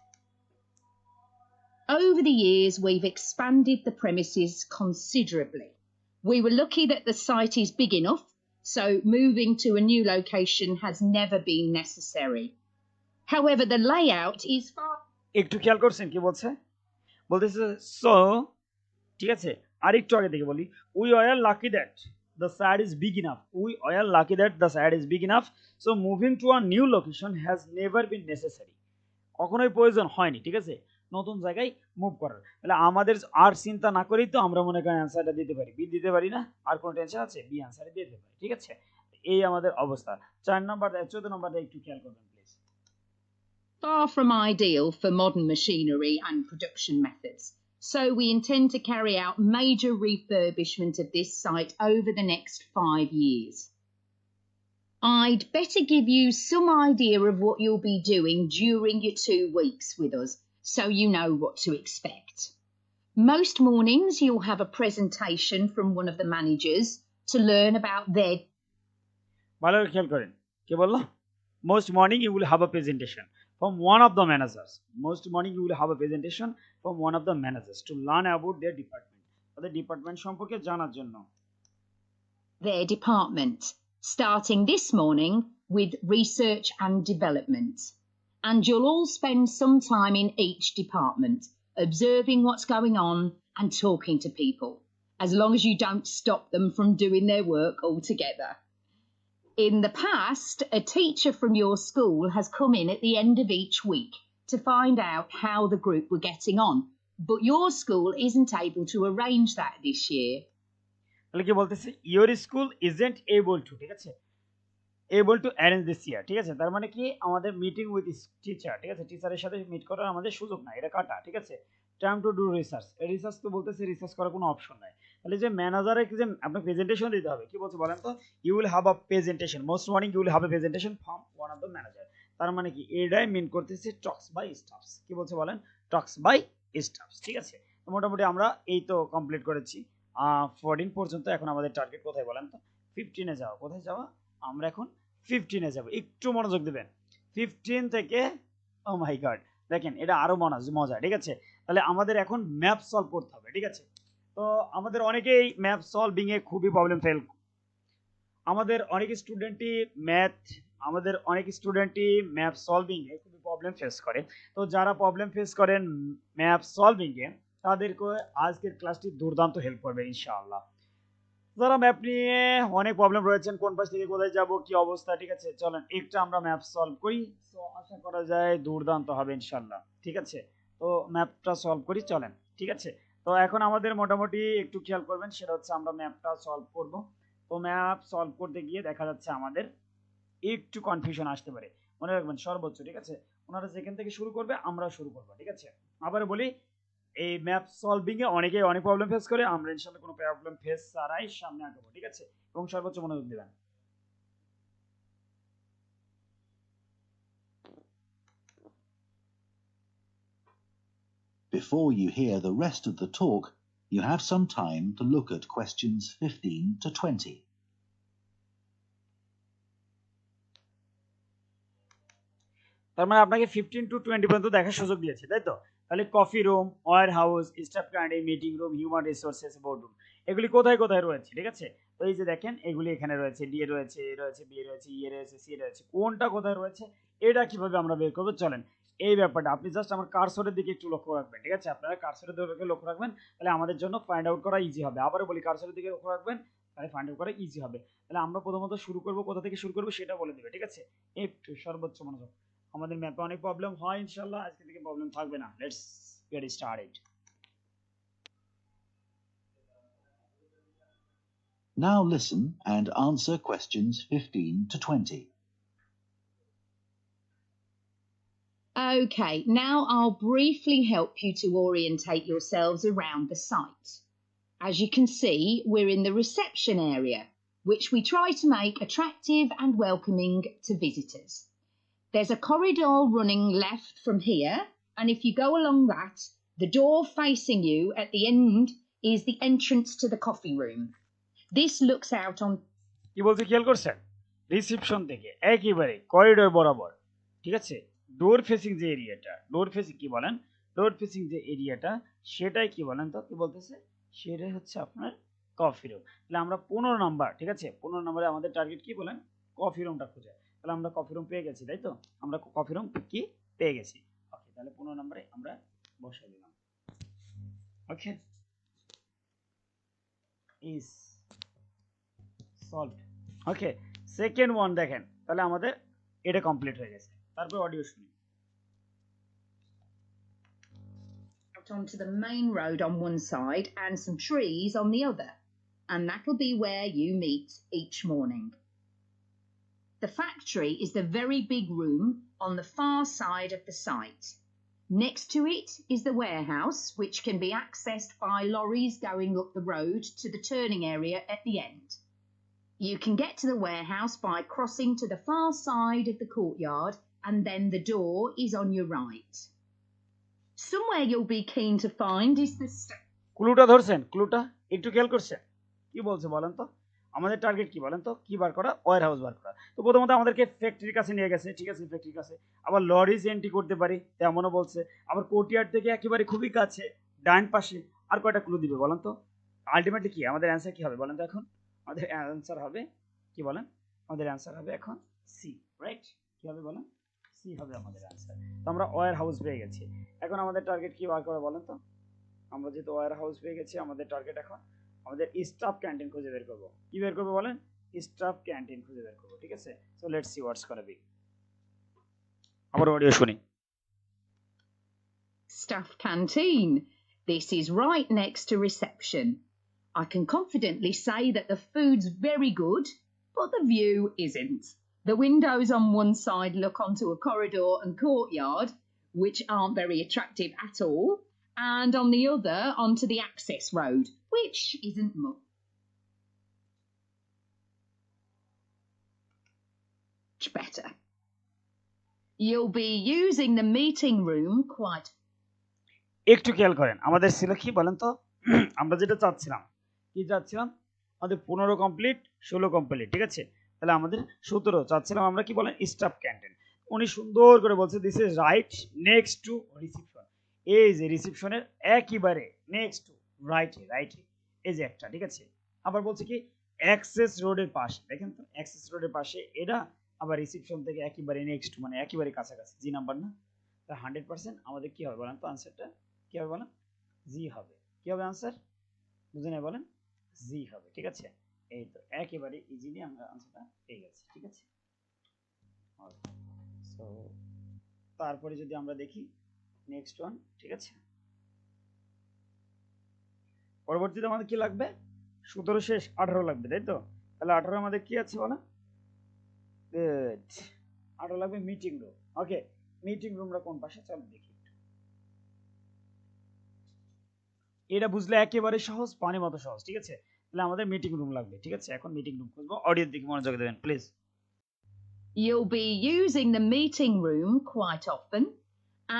Over the years, we've expanded the premises considerably. We were lucky that the site is big enough, so moving to a new location has never been necessary. However, the layout is far... একটু খেয়াল করছেন কি বলছে, বলতেছে so, ঠিক আছে, আর একটু আগে থেকে বলি, we are lucky that the side is big enough, we are lucky that the side is big enough, so moving to a new location has never been necessary, কখনোই প্রয়োজন হয়নি, ঠিক আছে, নতুন জায়গায় মুভ করার। তাহলে আমাদের আর চিন্তা না করেই তো আমরা মনে করেন অ্যান্সারটা দিতে পারি, বি দিতে পারি না, আর কোনো টেনশন আছে, বি অ্যান্সারে দিয়ে দিতে পারি। ঠিক আছে, এই আমাদের অবস্থা। 4 নম্বর 14 নম্বরটা একটু খেয়াল করবেন please. far from ideal for modern machinery and production methods, so we intend to carry out major refurbishment of this site over the next 5 years. I'd better give you some idea of what you'll be doing during your 2 weeks with us, so you know what to expect. Most mornings you'll have a presentation from one of the managers to learn about their... ভালো করে খেয়াল করেন, কি বললো? Most morning you will have a presentation from one of the managers. Most morning you will have a presentation from one of the managers to learn about their department. তাদের department সম্পর্কে জানার জন্য। their department, starting this morning with research and development. And you'll all spend some time in each department, observing what's going on and talking to people, as long as you don't stop them from doing their work altogether. In the past, a teacher from your school has come in at the end of each week to find out how the group were getting on, but your school isn't able to arrange that this year. তাহলে কি বলতেছে, your school isn't able to, ঠিক আছে, able to arrange this year, ঠিক আছে, তার মানে কি আমাদের মিটিং উইথ টিচার, ঠিক আছে, টিচারের সাথে মিট করার আমাদের সুযোগ নাই, এটা কাটা। ঠিক আছে, time to do research, research তো বলতেছে রিসার্চ করার কোনো অপশন নাই। তাহলে যে ম্যানেজারে যে আপনার প্রেজেন্টেশন দিতে হবে, কি বলছে বলেন তো, you will have a presentation, most morning you will have a presentation from one of the manager. তার মানে কি এটাই মিন করতেছে টক্স বাই স্টাফস, কি বলছে বলেন, টক্স বাই স্টাফস। ঠিক আছে, মোটামুটি আমরা এই তো কমপ্লিট করেছি 14 পর্যন্ত। এখন আমাদের টার্গেট কোথায় বলেন তো, 15-এ যাওয়া। কোথায় যাওয়া, আমরা এখন 15-এ যাব, একটু মনোযোগ দিবেন। 15 থেকে, ও মাই গড, দেখেন এটা আরো মজা। ঠিক আছে, তাহলে আমাদের এখন ম্যাপ সলভ করতে হবে। ঠিক আছে, তো আমাদের অনেকেই ম্যাপ সলভিং এ খুবই প্রবলেম ফেল, আমাদের অনেক স্টুডেন্টই ম্যাপ সলভিং এ খুবই প্রবলেম ফেস করে। তো যারা প্রবলেম ফেস করেন ম্যাপ সলভিং এ, তাদেরকে আজকের ক্লাসটি দুর্দান্ত হেল্প করবে ইনশাআল্লাহ। যারা ম্যাপ নিয়ে অনেক প্রবলেম রয়েছেন, কোন পাশ থেকে কোথায় যাব, কি অবস্থা, ঠিক আছে, চলেন একটা আমরা ম্যাপ সলভ করি, তো আশা করা যায় দুর্দান্ত হবে ইনশাআল্লাহ। ঠিক আছে, তো ম্যাপটা সলভ করি, চলেন। ঠিক আছে, তো এখন আমাদের মোটামুটি একটু খেয়াল করবেন, সেটা হচ্ছে আমরা ম্যাপটা সলভ করব। তো ম্যাপ সলভ করতে গিয়ে দেখা যাচ্ছে আমাদের একটু কনফিউশন আসতে পারে, মনে রাখবেন সর্বোচ্চ। ঠিক আছে, ওনারা যেখান থেকে শুরু করবে আমরাও শুরু করবো। ঠিক আছে, আবার বলি, এই ম্যাপ সলভিং এ অনেকেই অনেক প্রবলেম ফেস করে, আমরা ইনশাআল্লাহ কোনো প্রবলেম ফেস ছাড়াই সামনে আগাবো। ঠিক আছে, এবং সর্বোচ্চ মনোযোগ দিবেন। Before you hear the rest of the talk, you have some time to look at questions 15 to 20. তার মানে আপনাকে 15 to 20 পর্যন্ত দেখার সুযোগ দিয়েছে, তাই তো? তাহলে coffee room, warehouse, staff canteen, meeting room, human resources, board room, এগুলি কোথায় কোথায় রয়েছে। ঠিক আছে, তো এই যে দেখেন এগুলি এখানে রয়েছে, ডি এ রয়েছে, এ রয়েছে, বি রয়েছে, ই রয়েছে, সি রয়েছে, কোনটা কোথায় রয়েছে এটা কিভাবে আমরা বের করবো, চলেন এই ব্যাপারটা আপনি জাস্ট আমার কার্সরের দিকে একটু লক্ষ্য রাখবেন। ঠিক আছে, আপনারা কার্সরের দিকে লক্ষ্য রাখবেন, তাহলে আমাদের জন্য ফাইন্ড আউট করা ইজি হবে। আবারও বলি, কার্সরের দিকে লক্ষ্য রাখবেন, তাহলে ফাইন্ড আউট করা ইজি হবে। তাহলে আমরা প্রথমত শুরু করবো, কোথা থেকে শুরু করবো সেটা বলে দেবে। ঠিক আছে, একটু সর্বোচ্চ মনোযোগ। আমাদের ম্যাপে অনেক প্রবলেম হয়, ইনশাআল্লাহ আজকে থেকে প্রবলেম থাকবে না। Let's get started. Now listen and answer questions 15 to 20. Okay, now I'll briefly help you to orientate yourselves around the site. As you can see, we're in the reception area, which we try to make attractive and welcoming to visitors. There's a corridor running left from here, and if you go along that, the door facing you at the end is the entrance to the coffee room. This looks out on... কি বলতে খেয়াল করছেন? Reception থেকে একেবারে corridor বরাবর, ঠিক আছে, ডোর facing যে এরিয়াটা, ডোর ফেসিং কি বলেন, ডোর ফেসিং যে এরিয়াটা সেটাই কি বলেন তো, কি বলতেছে, সেটাই হচ্ছে আপনার কফি রুম। তাহলে আমরা 15 নাম্বার, ঠিক আছে, 15 নম্বরে আমাদের টার্গেট কি বলেন, কফি রুমটা খুঁজে। তাহলে আমরা কফি রুম পেয়ে গেছি, তাই তো, আমরা কফি রুম কি পেয়ে গেছি। ওকে, তাহলে 15 নম্বরে আমরা বসাই দিলাম। Okay, is solved. Okay, second one দেখেন, তাহলে আমাদের এটা কমপ্লিট হয়ে গেছে। তারপর অডিও শুনি। out onto the main road on one side and some trees on the other, and that'll be where you meet each morning. The factory is the very big room on the far side of the site. Next to it is the warehouse, which can be accessed by lorries going up the road to the turning area at the end. You can get to the warehouse by crossing to the far side of the courtyard, and then the door is on your right. Somewhere you'll be keen to find is the... ক্লুটা ধরছেন? ক্লুটা একটু খেয়াল করছেন? কি বলছে বলেন তো? আমাদের target কি বলেন তো? কি বার করা? ওয়্যার হাউস বার করা। তো প্রথমত আমাদেরকে ফ্যাক্টরির কাছে নিয়ে গেছে, ঠিক আছে, ফ্যাক্টরির কাছে। আবার লরিজ এন্ট্রি করতে পারি, তেমনও বলছে। আবার কোর্টইয়ার্ড থেকে একেবারে খুবই কাছে, ডান পাশে। আর কয়টা ক্লু দিবে বলেন তো? আলটিমেটলি কি আমাদের অ্যান্সার কি হবে বলেন তো এখন? আমাদের অ্যান্সার হবে কি বলেন? আমাদের অ্যান্সার হবে এখন সি, রাইট? কি হবে বলেন? সি হবে আমাদের অ্যান্সার। তো আমরা ওয়্যার হাউস পেয়ে গেছি। এখন আমাদের টার্গেট কি বার করা বলেন তো? আমরা যেহেতু ওয়্যার হাউস পেয়ে গেছি, আমাদের টার্গেট এখন আমাদের স্টাফ ক্যান্টিন খুঁজে বের করব। কি বের করব বলেন? স্টাফ ক্যান্টিন খুঁজে বের করব, ঠিক আছে। So let's see what's gonna be. আবার অডিও শুনি। Staff canteen. This is right next to reception. I can confidently say that the food's very good, but the view isn't. The windows on one side look onto a corridor and courtyard, which aren't very attractive at all, and on the other onto the access road, which isn't much better. You'll be using the meeting room quite... একটু খেয়াল করেন, আমাদের ছিল কি বলেন তো? আমরা যেটা চাচ্ছিলাম, কি চাচ্ছিলাম? আমাদের 15 কমপ্লিট, 16 কমপ্লিট, ঠিক আছে। তাহলে আমাদের 17 চাচ্ছিলাম আমরা কি বলেন? Staff canteen. উনি সুন্দর করে বলছে this is right next to reception. এই যে রিসেপশনের একেবারে নেক্সট টু, রাইটে, রাইটে, এই যে একটা, ঠিক আছে। আবার বলছে কি অ্যাক্সেস রোডের পাশে, দেখেন তো, অ্যাক্সেস রোডের পাশে এটা, আবার রিসেপশন থেকে একেবারে নেক্সট, মানে একেবারে কাছাকাছি। জি নাম্বার না? তা 100% আমাদের কি হবে বলেন তো? আনসারটা কি হবে বলেন? জি হবে। কি হবে আনসার? বুঝে নেই বলেন? জি হবে, ঠিক আছে। এই তো একেবারে ইজিলি আমরা আনসারটা পেয়ে গেছি, ঠিক আছে। সো তারপরে যদি আমরা দেখি নেক্সট ওয়ান, ঠিক আছে। পরবর্তীতে আমাদের কি লাগবে? 17 শেষ, 18 লাগবে, তাই তো। তাহলে 18 আমাদের কি আছে বলেন? গুড, 18 লাগবে মিটিং রুম। ওকে, মিটিং রুমটা কোন পাশে চলো দেখি। এটা বুঝলে একেবারে সহজ, পানির মতো সহজ, ঠিক আছে। তাহলে আমাদের মিটিং রুম লাগবে, ঠিক আছে। এখন মিটিং রুম খুঁজবো। অডিওর দিকে মনোযোগ দেবেন please. You'll be using the meeting room quite often,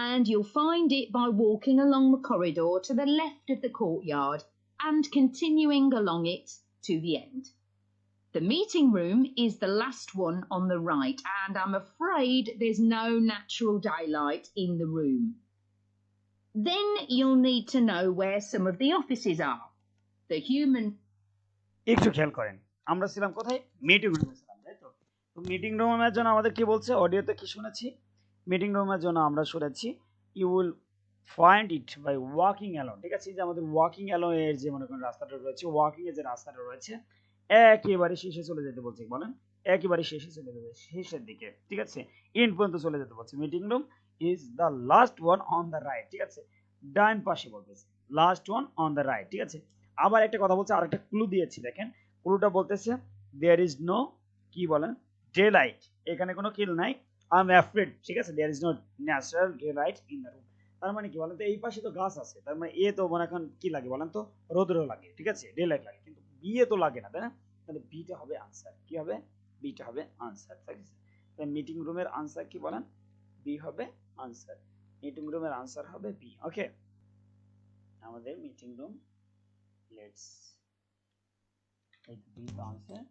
and you'll find it by walking along the corridor to the left of the courtyard and continuing along it to the end. The meeting room is the last one on the right, and I'm afraid there's no natural daylight in the room. Then you'll need to know where some of the offices are. The human... একটু খেয়াল করেন, আমরা ছিলাম কোথায়? Meeting রুমে ছিলাম, তাই তো। তো মিটিং রুমের জন্য আমাদের কি বলছে? অডিওতে কি শুনেছি? মিটিং রুমের জন্য আমরা শুনেছি you will find it by walking alone, ঠিক আছে। যে আমাদের ওয়াকিং অ্যালোন এর যে মনে করেন রাস্তাটা রয়েছে, ওয়াকিং এর যে রাস্তাটা রয়েছে একেবারে শেষে চলে যেতে বলছে, বলেন একেবারে শেষে চলে যাবে, শেষের দিকে, ঠিক আছে। ইন পর্যন্ত চলে যেতে বলছে। Meeting room is the last one on the right, ঠিক আছে, ডান পাশে বলতেছে last one on the right, ঠিক আছে। আবার একটা কথা বলছে, আরেকটা ক্লু দিয়েছি, দেখেন ক্লুটা বলতেছে দেয়ার ইজ নো কি বলেন? ডে লাইট, এখানে কোনো কিল নাই, আই এম অ্যাফ্রেড, ঠিক আছে, there is no natural light in the room. তার মানে কি বলেন তো, এই পাশে তো গাছ আছে, তার মানে এ তো মনে এখন কি লাগে বলেন তো, রোদ্র লাগে, ঠিক আছে, ডে লাইট লাগে, কিন্তু বি এ তো লাগে না, তাই না? তাহলে বিটা হবে আনসার, কি হবে, বিটা হবে আনসার, ঠিক আছে। তাহলে মিটিং রুমের আনসার কি বলেন, বি হবে আনসার, মিটিং রুমের আনসার হবে বি। ওকে, আমাদের meeting room, let's take B answer.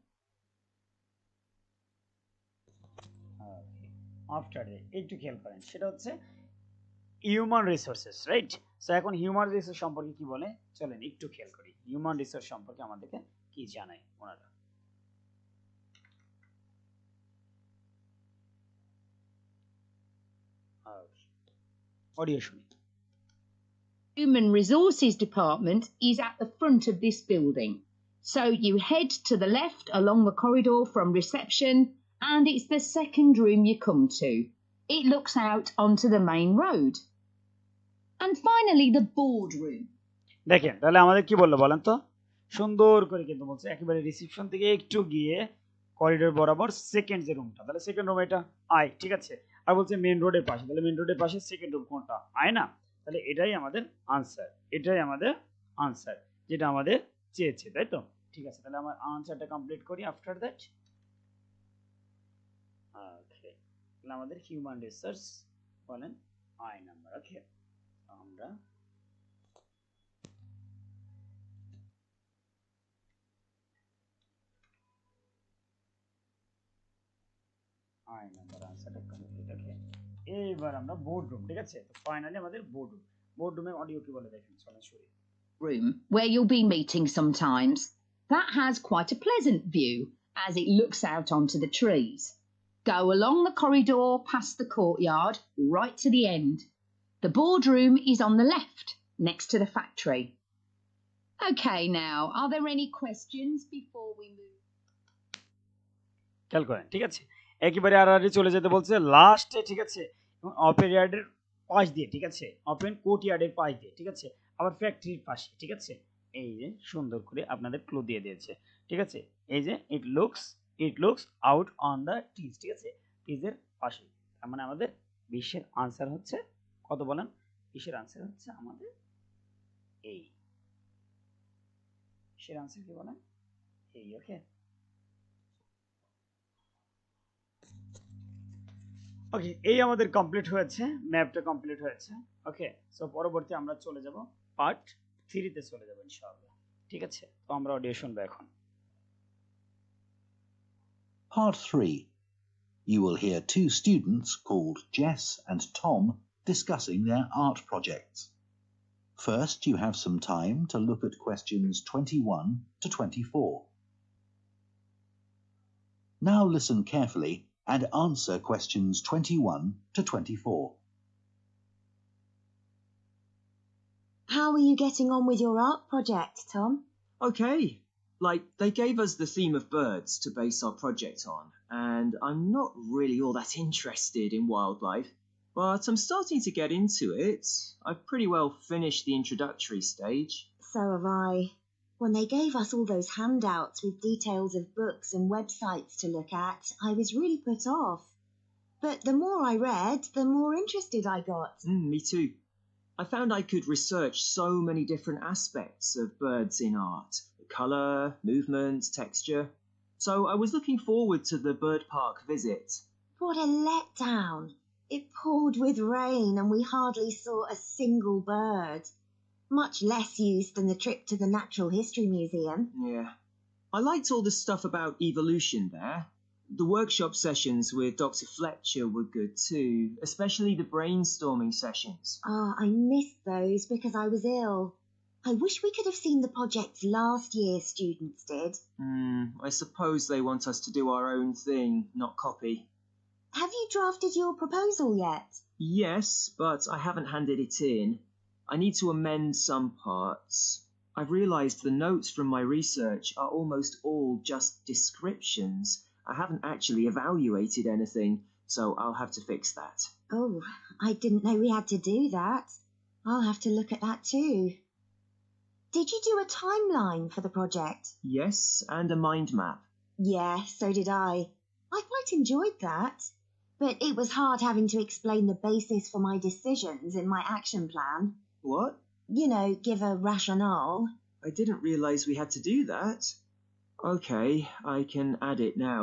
After একটু খেয়াল করেন, সেটা হচ্ছে হিউম্যান রিসোর্সেস, রাইট? সো এখন হিউম্যান রিসোর্স সম্পর্কে কি বলে, চলেন একটু খেয়াল করি হিউম্যান রিসোর্স সম্পর্কে আমাদেরকে কি জানায় ওনারা। অডিও শুনি। Human Resources Department is at the front of this building. So you head to the left along the corridor from reception, and it's the second room you come to. It looks out onto the main road. And finally, the boardroom. দেখেন তাহলে আমাদের কি বললো বলেন তো, সুন্দর করে কিন্তু বলছে একেবারে রিসেপশন থেকে একটু গিয়ে করিডোর বরাবর সেকেন্ড যে রুমটা, তাহলে সেকেন্ড রুম এটা আই, ঠিক আছে। আর বলছে মেন রোডের পাশে, তাহলে মেন রোডের পাশে সেকেন্ড রুম কোনটা, আই না? তাহলে এটাই আমাদের আনসার, এটাই আমাদের আনসার, যেটা আমাদের চেয়েছে, তাই তো? ঠিক আছে, তাহলে আমার আনসারটা কমপ্লিট করি আফটার দ্যাট। ওকে, তাহলে আমাদের হিউম্যান রিসোর্স বলেন আই নাম্বার। ওকে, আমরা আই নাম্বার আনসারটা কমপ্লিট। ওকে, এইবার আমরা বোর্ড রুম, ঠিক আছে, তো ফাইনালি আমাদের বোর্ড রুম, বোর্ড রুমে অডিও কি বলে দেখেন, চলেন শুরু। Room where you'll be meeting sometimes. That has quite a pleasant view as it looks out onto the trees. Go along the corridor past the courtyard right to the end. The boardroom is on the left next to the factory. Okay, now, are there any questions before we move? খেয়াল করেন, ঠিক আছে, একেবারে আড়াআড়ি চলে যেতে বলছে লাস্টে, ঠিক আছে, ওপেন ইয়ার্ডের পাশ দিয়ে, ঠিক আছে, ওপেন কোর্ট ইয়ার্ডের পাশ দিয়ে, ঠিক আছে, আবার ফ্যাক্টরির পাশে, ঠিক আছে, এই যে সুন্দর করে আপনাদের ক্লু দিয়ে দিয়েছে, ঠিক আছে, এই যে it looks out on the trees, ঠিক আছে, ট্রিজের পাশে, তার মানে আমাদের বিশ্বের আনসার হচ্ছে কত বলেন, বিশ্বের আনসার হচ্ছে আমাদের এই, বিশ্বের আনসার কি বলেন এই। ওকে, ওকে, এই আমাদের কমপ্লিট হয়েছে, ম্যাপটা কমপ্লিট হয়েছে। ওকে, সো পরবর্তী আমরা চলে যাব পার্ট 3 তে চলে যাব ইনশাআল্লাহ, ঠিক আছে, তো আমরা অডিও শুনবো এখন। Part 3. You will hear two students called Jess and Tom discussing their art projects. First, you have some time to look at questions 21 to 24. Now listen carefully and answer questions 21 to 24. How are you getting on with your art project, Tom? Okay. Like, they gave us the theme of birds to base our project on, and I'm not really all that interested in wildlife, but I'm starting to get into it. I've pretty well finished the introductory stage. So have I. When they gave us all those handouts with details of books and websites to look at, I was really put off. But the more I read, the more interested I got. Me too. I found I could research so many different aspects of birds in art. Colour, movement, texture. So I was looking forward to the bird park visit. What a letdown. It poured with rain and we hardly saw a single bird. Much less use than the trip to the Natural History Museum. Yeah. I liked all the stuff about evolution there. The workshop sessions with Dr. Fletcher were good too, especially the brainstorming sessions. Ah, I missed those because I was ill. I wish we could have seen the projects last year students did. I suppose they want us to do our own thing, not copy. Have you drafted your proposal yet? Yes, but I haven't handed it in. I need to amend some parts. I've realised the notes from my research are almost all just descriptions. I haven't actually evaluated anything, so I'll have to fix that. Oh, I didn't know we had to do that. I'll have to look at that too. Did you do a timeline for the project? Yes, and a mind map. Yeah, so did I. I quite enjoyed that. But it was hard having to explain the basis for my decisions in my action plan. What? You know, give a rationale. I didn't realize we had to do that. Okay, I can add it now.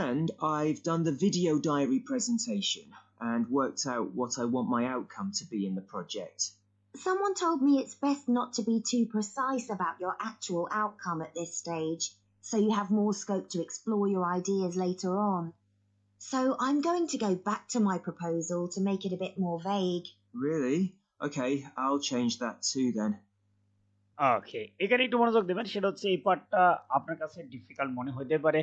And I've done the video diary presentation and worked out what I want my outcome to be in the project. Someone told me it's best not to be too precise about your actual outcome at this stage, so you have more scope to explore your ideas later on. So I'm going to go back to my proposal to make it a bit more vague. Really? Okay, I'll change that too then. ওকে, এখানে একটু মনোযোগ দেবেন। সেটা হচ্ছে এই পার্টটা আপনার কাছে ডিফিকাল্ট মনে হতে পারে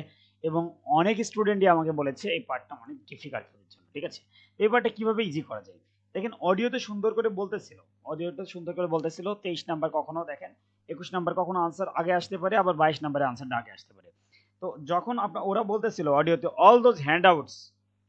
এবং অনেক স্টুডেন্টই আমাকে বলেছে এই পার্টটা অনেক ডিফিকাল্ট ওদের জন্য। ঠিক আছে, এই পার্টটা কিভাবে ইজি করা যায় দেখেন। অডিওতে সুন্দর করে বলতেছিল, 23 নাম্বার কখনো দেখেন 21 নাম্বার কখনো আনসার আগে আসতে পারে, আবার 22 নাম্বারে আনসারটা আগে আসতে পারে। তো যখন ওরা বলতেছিল অডিওতে all those handouts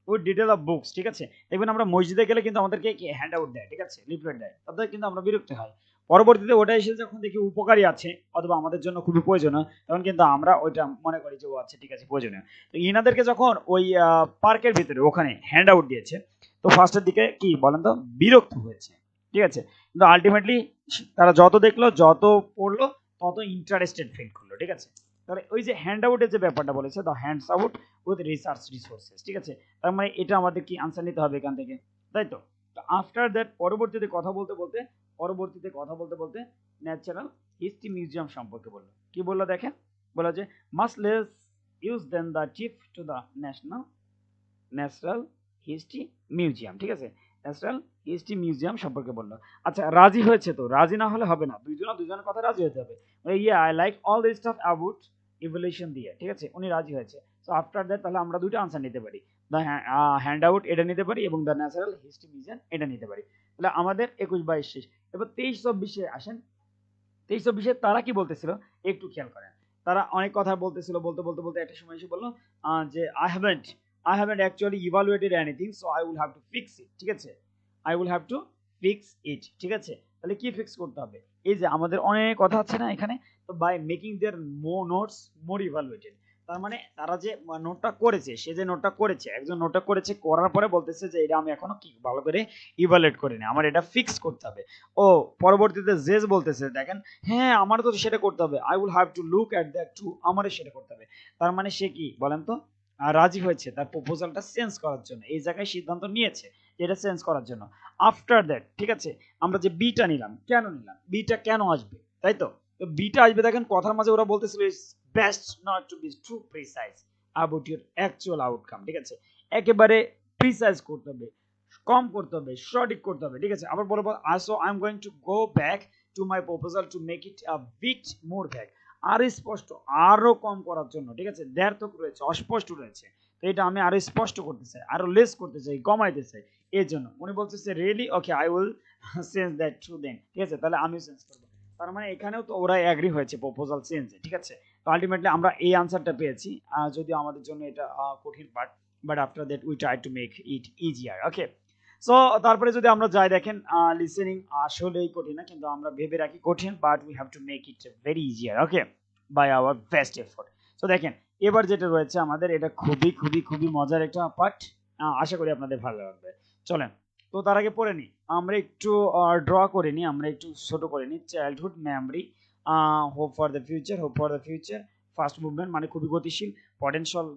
with detail of books, ঠিক আছে, দেখবেন আমরা মসজিদে গেলে কিন্তু আমাদেরকে হ্যান্ড আউট দেয়, ঠিক আছে, লিফলেট দেয়, তাতে কিন্তু আমরা বিরক্ত হয়। পরবর্তীতে ওটা এসে যখন দেখি উপকারী আছে অথবা আমাদের জন্য খুবই প্রয়োজনীয়, তখন কিন্তু আমরা ওইটা মনে করি যে ও আচ্ছা ঠিক আছে প্রয়োজনীয়। তো ইনাদেরকে যখন ওই পার্কের ভিতরে ওখানে হ্যান্ড আউট দিয়েছে, তো ফার্স্টের দিকে কি বলেন তো বিরক্ত হয়েছে, ঠিক আছে, কিন্তু আলটিমেটলি তারা যত দেখলো যত পড়লো তত ইন্টারেস্টেড ফিল করলো, ঠিক আছে। তাহলে ওই যে হ্যান্ড আউটের যে ব্যাপারটা বলেছে, the hands out with research resources, ঠিক আছে, তার মানে এটা আমাদের কি আনসার নিতে হবে এখান থেকে, তাই তো। আফটার দ্যাট পরবর্তীতে কথা বলতে বলতে ন্যাচারাল হিস্ট্রি মিউজিয়াম সম্পর্কে বললো। কি বললো দেখেন, বললো যে mass less use than the chief to the natural history museum, ঠিক আছে, ন্যাচারাল হিস্ট্রি মিউজিয়াম সম্পর্কে বললো। আচ্ছা রাজি হয়েছে, তো রাজি না হলে হবে না, দুজনের কথা রাজি হতে হবে। Yeah I like all this staff about evolution দিয়ে, ঠিক আছে, উনি রাজি হয়েছে। সো আফটার দ্যাট তাহলে আমরা দুটো আনসার নিতে পারি, দ্য হ্যান্ড আউট এটা নিতে পারি এবং দ্য ন্যাচারাল হিস্ট্রি মিউজিয়াম এটা নিতে পারি। তাহলে আমাদের 21-22 শেষ। এবার 23-24 আসেন। 23-24 তারা কি বলতেছিল একটু খেয়াল করেন। তারা অনেক কথা বলতেছিল, বলতে একটা সময় এসে বললো যে I haven't actually evaluated anything, so I will have to fix it, ঠিক আছে, I will have to fix it, ঠিক আছে। তাহলে কি ফিক্স করতে হবে, এই যে আমাদের অনেক কথা আছে না এখানে, তো by making their notes more evaluated, তার মানে তারা যে নোটটা করেছে, সে যে নোটটা করেছে, একজন নোটটা করেছে, করার পরে বলতেছে যে এটা আমি এখনো কি ভালো করে ইভালুয়েট করিনি, আমার এটা ফিক্স করতে হবে। ও পরবর্তীতে জেজ বলতেছে দেখেন, হ্যাঁ আমার তো সেটা করতে হবে, I will have to look at that too, আমারও সেটা করতে হবে। তার মানে সে কি বলেন তো রাজি হয়েছে তার প্রপোজালটা চেঞ্জ করার জন্য, এই জায়গায় সিদ্ধান্ত নিয়েছে এটা চেঞ্জ করার জন্য। আফটার দ্যাট, ঠিক আছে, আমরা যে বিটা নিলাম, কেন নিলাম, বিটা কেন আসবে, তাই তো। বিটা আসবে দেখেন কথার মাঝে ওরা বলতেছিল best not to be too precise about your actual outcome, ঠিক আছে, একেবারে প্রিসাইজ করতে হবে, কম করতে হবে, সঠিক করতে হবে, ঠিক আছে। আবার বলবো so I am going to go back to my proposal to make it a bit more back, আর স্পষ্ট আরো কম করার জন্য, ঠিক আছে, দ্ব্যর্থক রয়েছে, অস্পষ্ট রয়েছে, তো এটা আমি আরো স্পষ্ট করতে চাই, আরো লেস করতে চাই, কমাইতে চাই, এর জন্য উনি বলতেছে really okay I will change that to then, ঠিক আছে, তাহলে আমিও চেঞ্জ করবো। তার মানে এখানেও তো ওরা এগ্রি হয়েছে প্রপোজাল চেঞ্জে, ঠিক আছে। তো আলটিমেটলি আমরা এই আনসারটা পেয়েছি, যদিও আমাদের জন্য এটা কঠিন part, but after that we try to make it easier. Okay, so তারপরে যদি আমরা যাই দেখেন লিসেনিং আসলেই কঠিন না, কিন্তু আমরা ভেবে রাখি কঠিন, but we have to make it very easier, okay, by our best effort. So দেখেন এবার যেটা রয়েছে আমাদের, এটা খুবই খুবই খুবই মজার একটা পার্ট, আশা করি আপনাদের ভালো লাগবে। চলেন তো তার আগে পড়ে নিই, আমরা একটু ড্র করে নিই, আমরা একটু ছোট করে নিই। Childhood memory, hope for the future, fast movement মানে খুবই গতিশীল, পটেনশিয়াল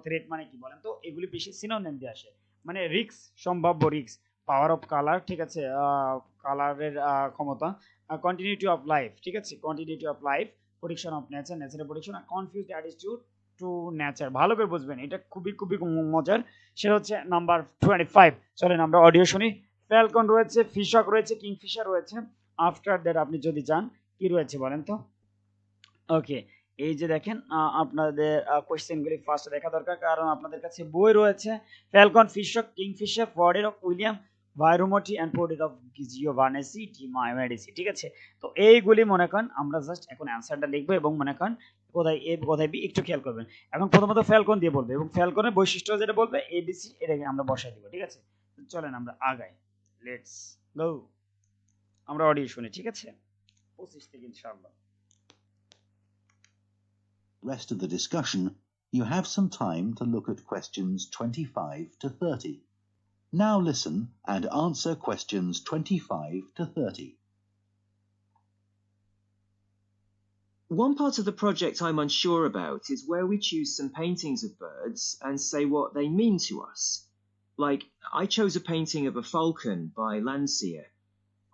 থ্রেট মানে কি বলেন তো, এগুলি বেশি সিনোনিম দিয়ে আসে, মানে রিক্স, সম্ভাব্য রিক্স, পাওয়ার অফ কালার, ঠিক আছে, কালারের ক্ষমতা, কন্টিনিউটি অফ লাইফ, ঠিক আছে, continuity of life, protection of nature, নেচারের প্রোটেকশন, আর কনফিউজড অ্যাটিটিউড টু নেচার। ভালো করে বুঝবেন, এটা খুবই খুবই মজার। সেটা হচ্ছে নাম্বার 25। চলেন আমরা অডিও শুনি। ফ্যালকন রয়েছে, ফিশক রয়েছে, কিংফিশার রয়েছে। আফটার দ্যাট আপনি যদি চান কি রয়েছে বলেন তো। ওকে, এই যে দেখেন আপনাদের কোয়েশ্চেনগুলি ফার্স্ট দেখা দরকার, কারণ আপনাদের কাছে বই রয়েছে ফ্যালকন, ফিশক, কিংফিশার, ফর্ডের অফ উইলিয়াম ভাইরোমোটি অ্যান্ড পোর্টের অফ জিওভানেসি ডি মেডিসি, ঠিক আছে। তো এইগুলি মনে করেন আমরা জাস্ট এখন অ্যান্সারটা লিখবো এবং মনে করেন কোথায় এ কোথায় বি একটু খেয়াল করবেন। এখন প্রথমত ফ্যালকন দিয়ে বলবে এবং ফ্যালকনের বৈশিষ্ট্য যেটা বলবে এবিসি, এটাকে আমরা বসাই দিব, ঠিক আছে। চলেন আমরা আগাই, লেটস গো। আমরা অডিও শুনি, ঠিক আছে, 25 থেকে ইনশাআল্লাহ। Rest of the discussion You have some time to look at questions 25 to 30. Now listen and answer questions 25 to 30. One part of the project I'm unsure about is where we choose some paintings of birds and say what they mean to us. Like, I chose a painting of a falcon by Landseer.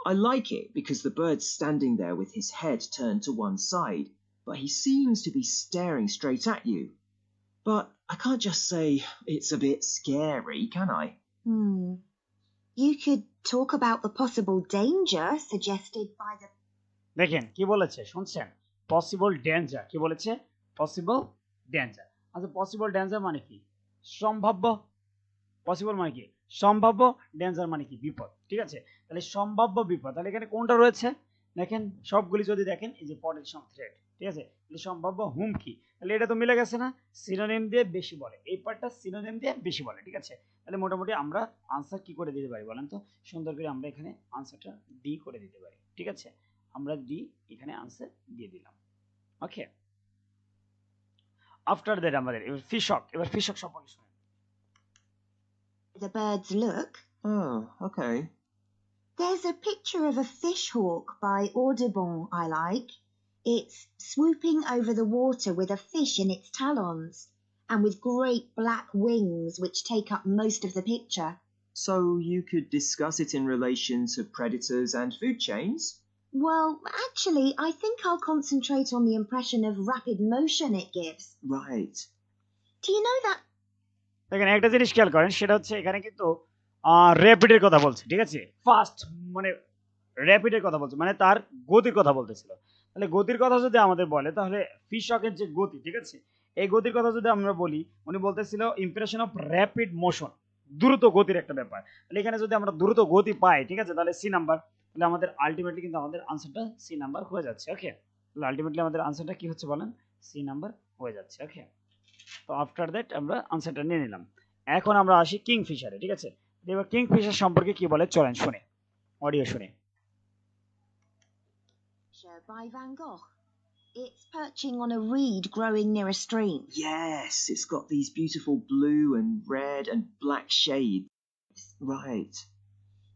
I like it because the bird's standing there with his head turned to one side, but he seems to be staring straight at you. But I can't just say it's a bit scary, can I? You could talk about the possible danger suggested by the... দেখেন কি বলেছে শুনছেন, possible danger. কি বলেছে? Possible danger. আচ্ছা possible danger মানে কি? সম্ভাব্য। পসিবল মানে কি? সম্ভাব্য। ডেঞ্জার মানে কি? বিপদ। ঠিক আছে, তাহলে সম্ভাব্য বিপদ, তাহলে এখানে কোনটা রয়েছে দেখেন, সবগুলি যদি দেখেন এই যে পটেনশিয়াল থ্রেট, ঠিক আছে, তাহলে সম্ভাব্য হুমকি, তাহলে এটা তো মিলে গেছে না, সিনোনিম দিয়ে বেশি বলে, এই পার্টটা সিনোনিম দিয়ে বেশি বলে। ঠিক আছে, তাহলে মোটামুটি আমরা আনসার কি করে দিতে পারি বলেন তো, সুন্দর করে আমরা এখানে আনসারটা ডি করে দিতে পারি। ঠিক আছে, আমরা ডি এখানে আনসার দিয়ে দিলাম। ওকে, আফটার দ্যাট আমাদের এবার ফিশক, এবার ফিশক সম্পর্কে শুনুন। The birds look. Oh, okay. There's a picture of a fish hawk by Audubon I like. It's swooping over the water with a fish in its talons and with great black wings which take up most of the picture. So you could discuss it in relation to predators and food chains? Well, actually, I think I'll concentrate on the impression of rapid motion it gives. Right. Do you know that? দেখেন একটা জিনিস খেয়াল করেন, সেটা হচ্ছে এখানে কিন্তু র্যাপিডের কথা বলছে। ঠিক আছে, ফাস্ট মানে র্যাপিডের কথা বলছে, মানে তার গতির কথা বলতেছিল। তাহলে গতির কথা যদি আমাদের বলে, তাহলে ফিশকের যে গতি, ঠিক আছে, এই গতির কথা যদি আমরা বলি, উনি বলতেছিল ইমপ্রেশন অফ র্যাপিড মোশন, দ্রুত গতির একটা ব্যাপার। তাহলে এখানে যদি আমরা দ্রুত গতি পাই, ঠিক আছে, তাহলে সি নাম্বার, তাহলে আমাদের আলটিমেটলি কিন্তু আমাদের আনসারটা সি নাম্বার হয়ে যাচ্ছে। ওকে, তাহলে আলটিমেটলি আমাদের আনসারটা কি হচ্ছে বলেন, সি নাম্বার হয়ে যাচ্ছে। ওকে, তো আফটার দ্যাট আমরা আনসারটা নিয়ে নিলাম। এখন আমরা আসি কিংফিশারে। ঠিক আছে, এবার কিংফিশার সম্পর্কে কি বলে চলেন শুনে, অডিও শুনে। By Van Gogh. It's perching on a reed growing near a stream. Yes, it's got these beautiful blue and red and black shades. Right.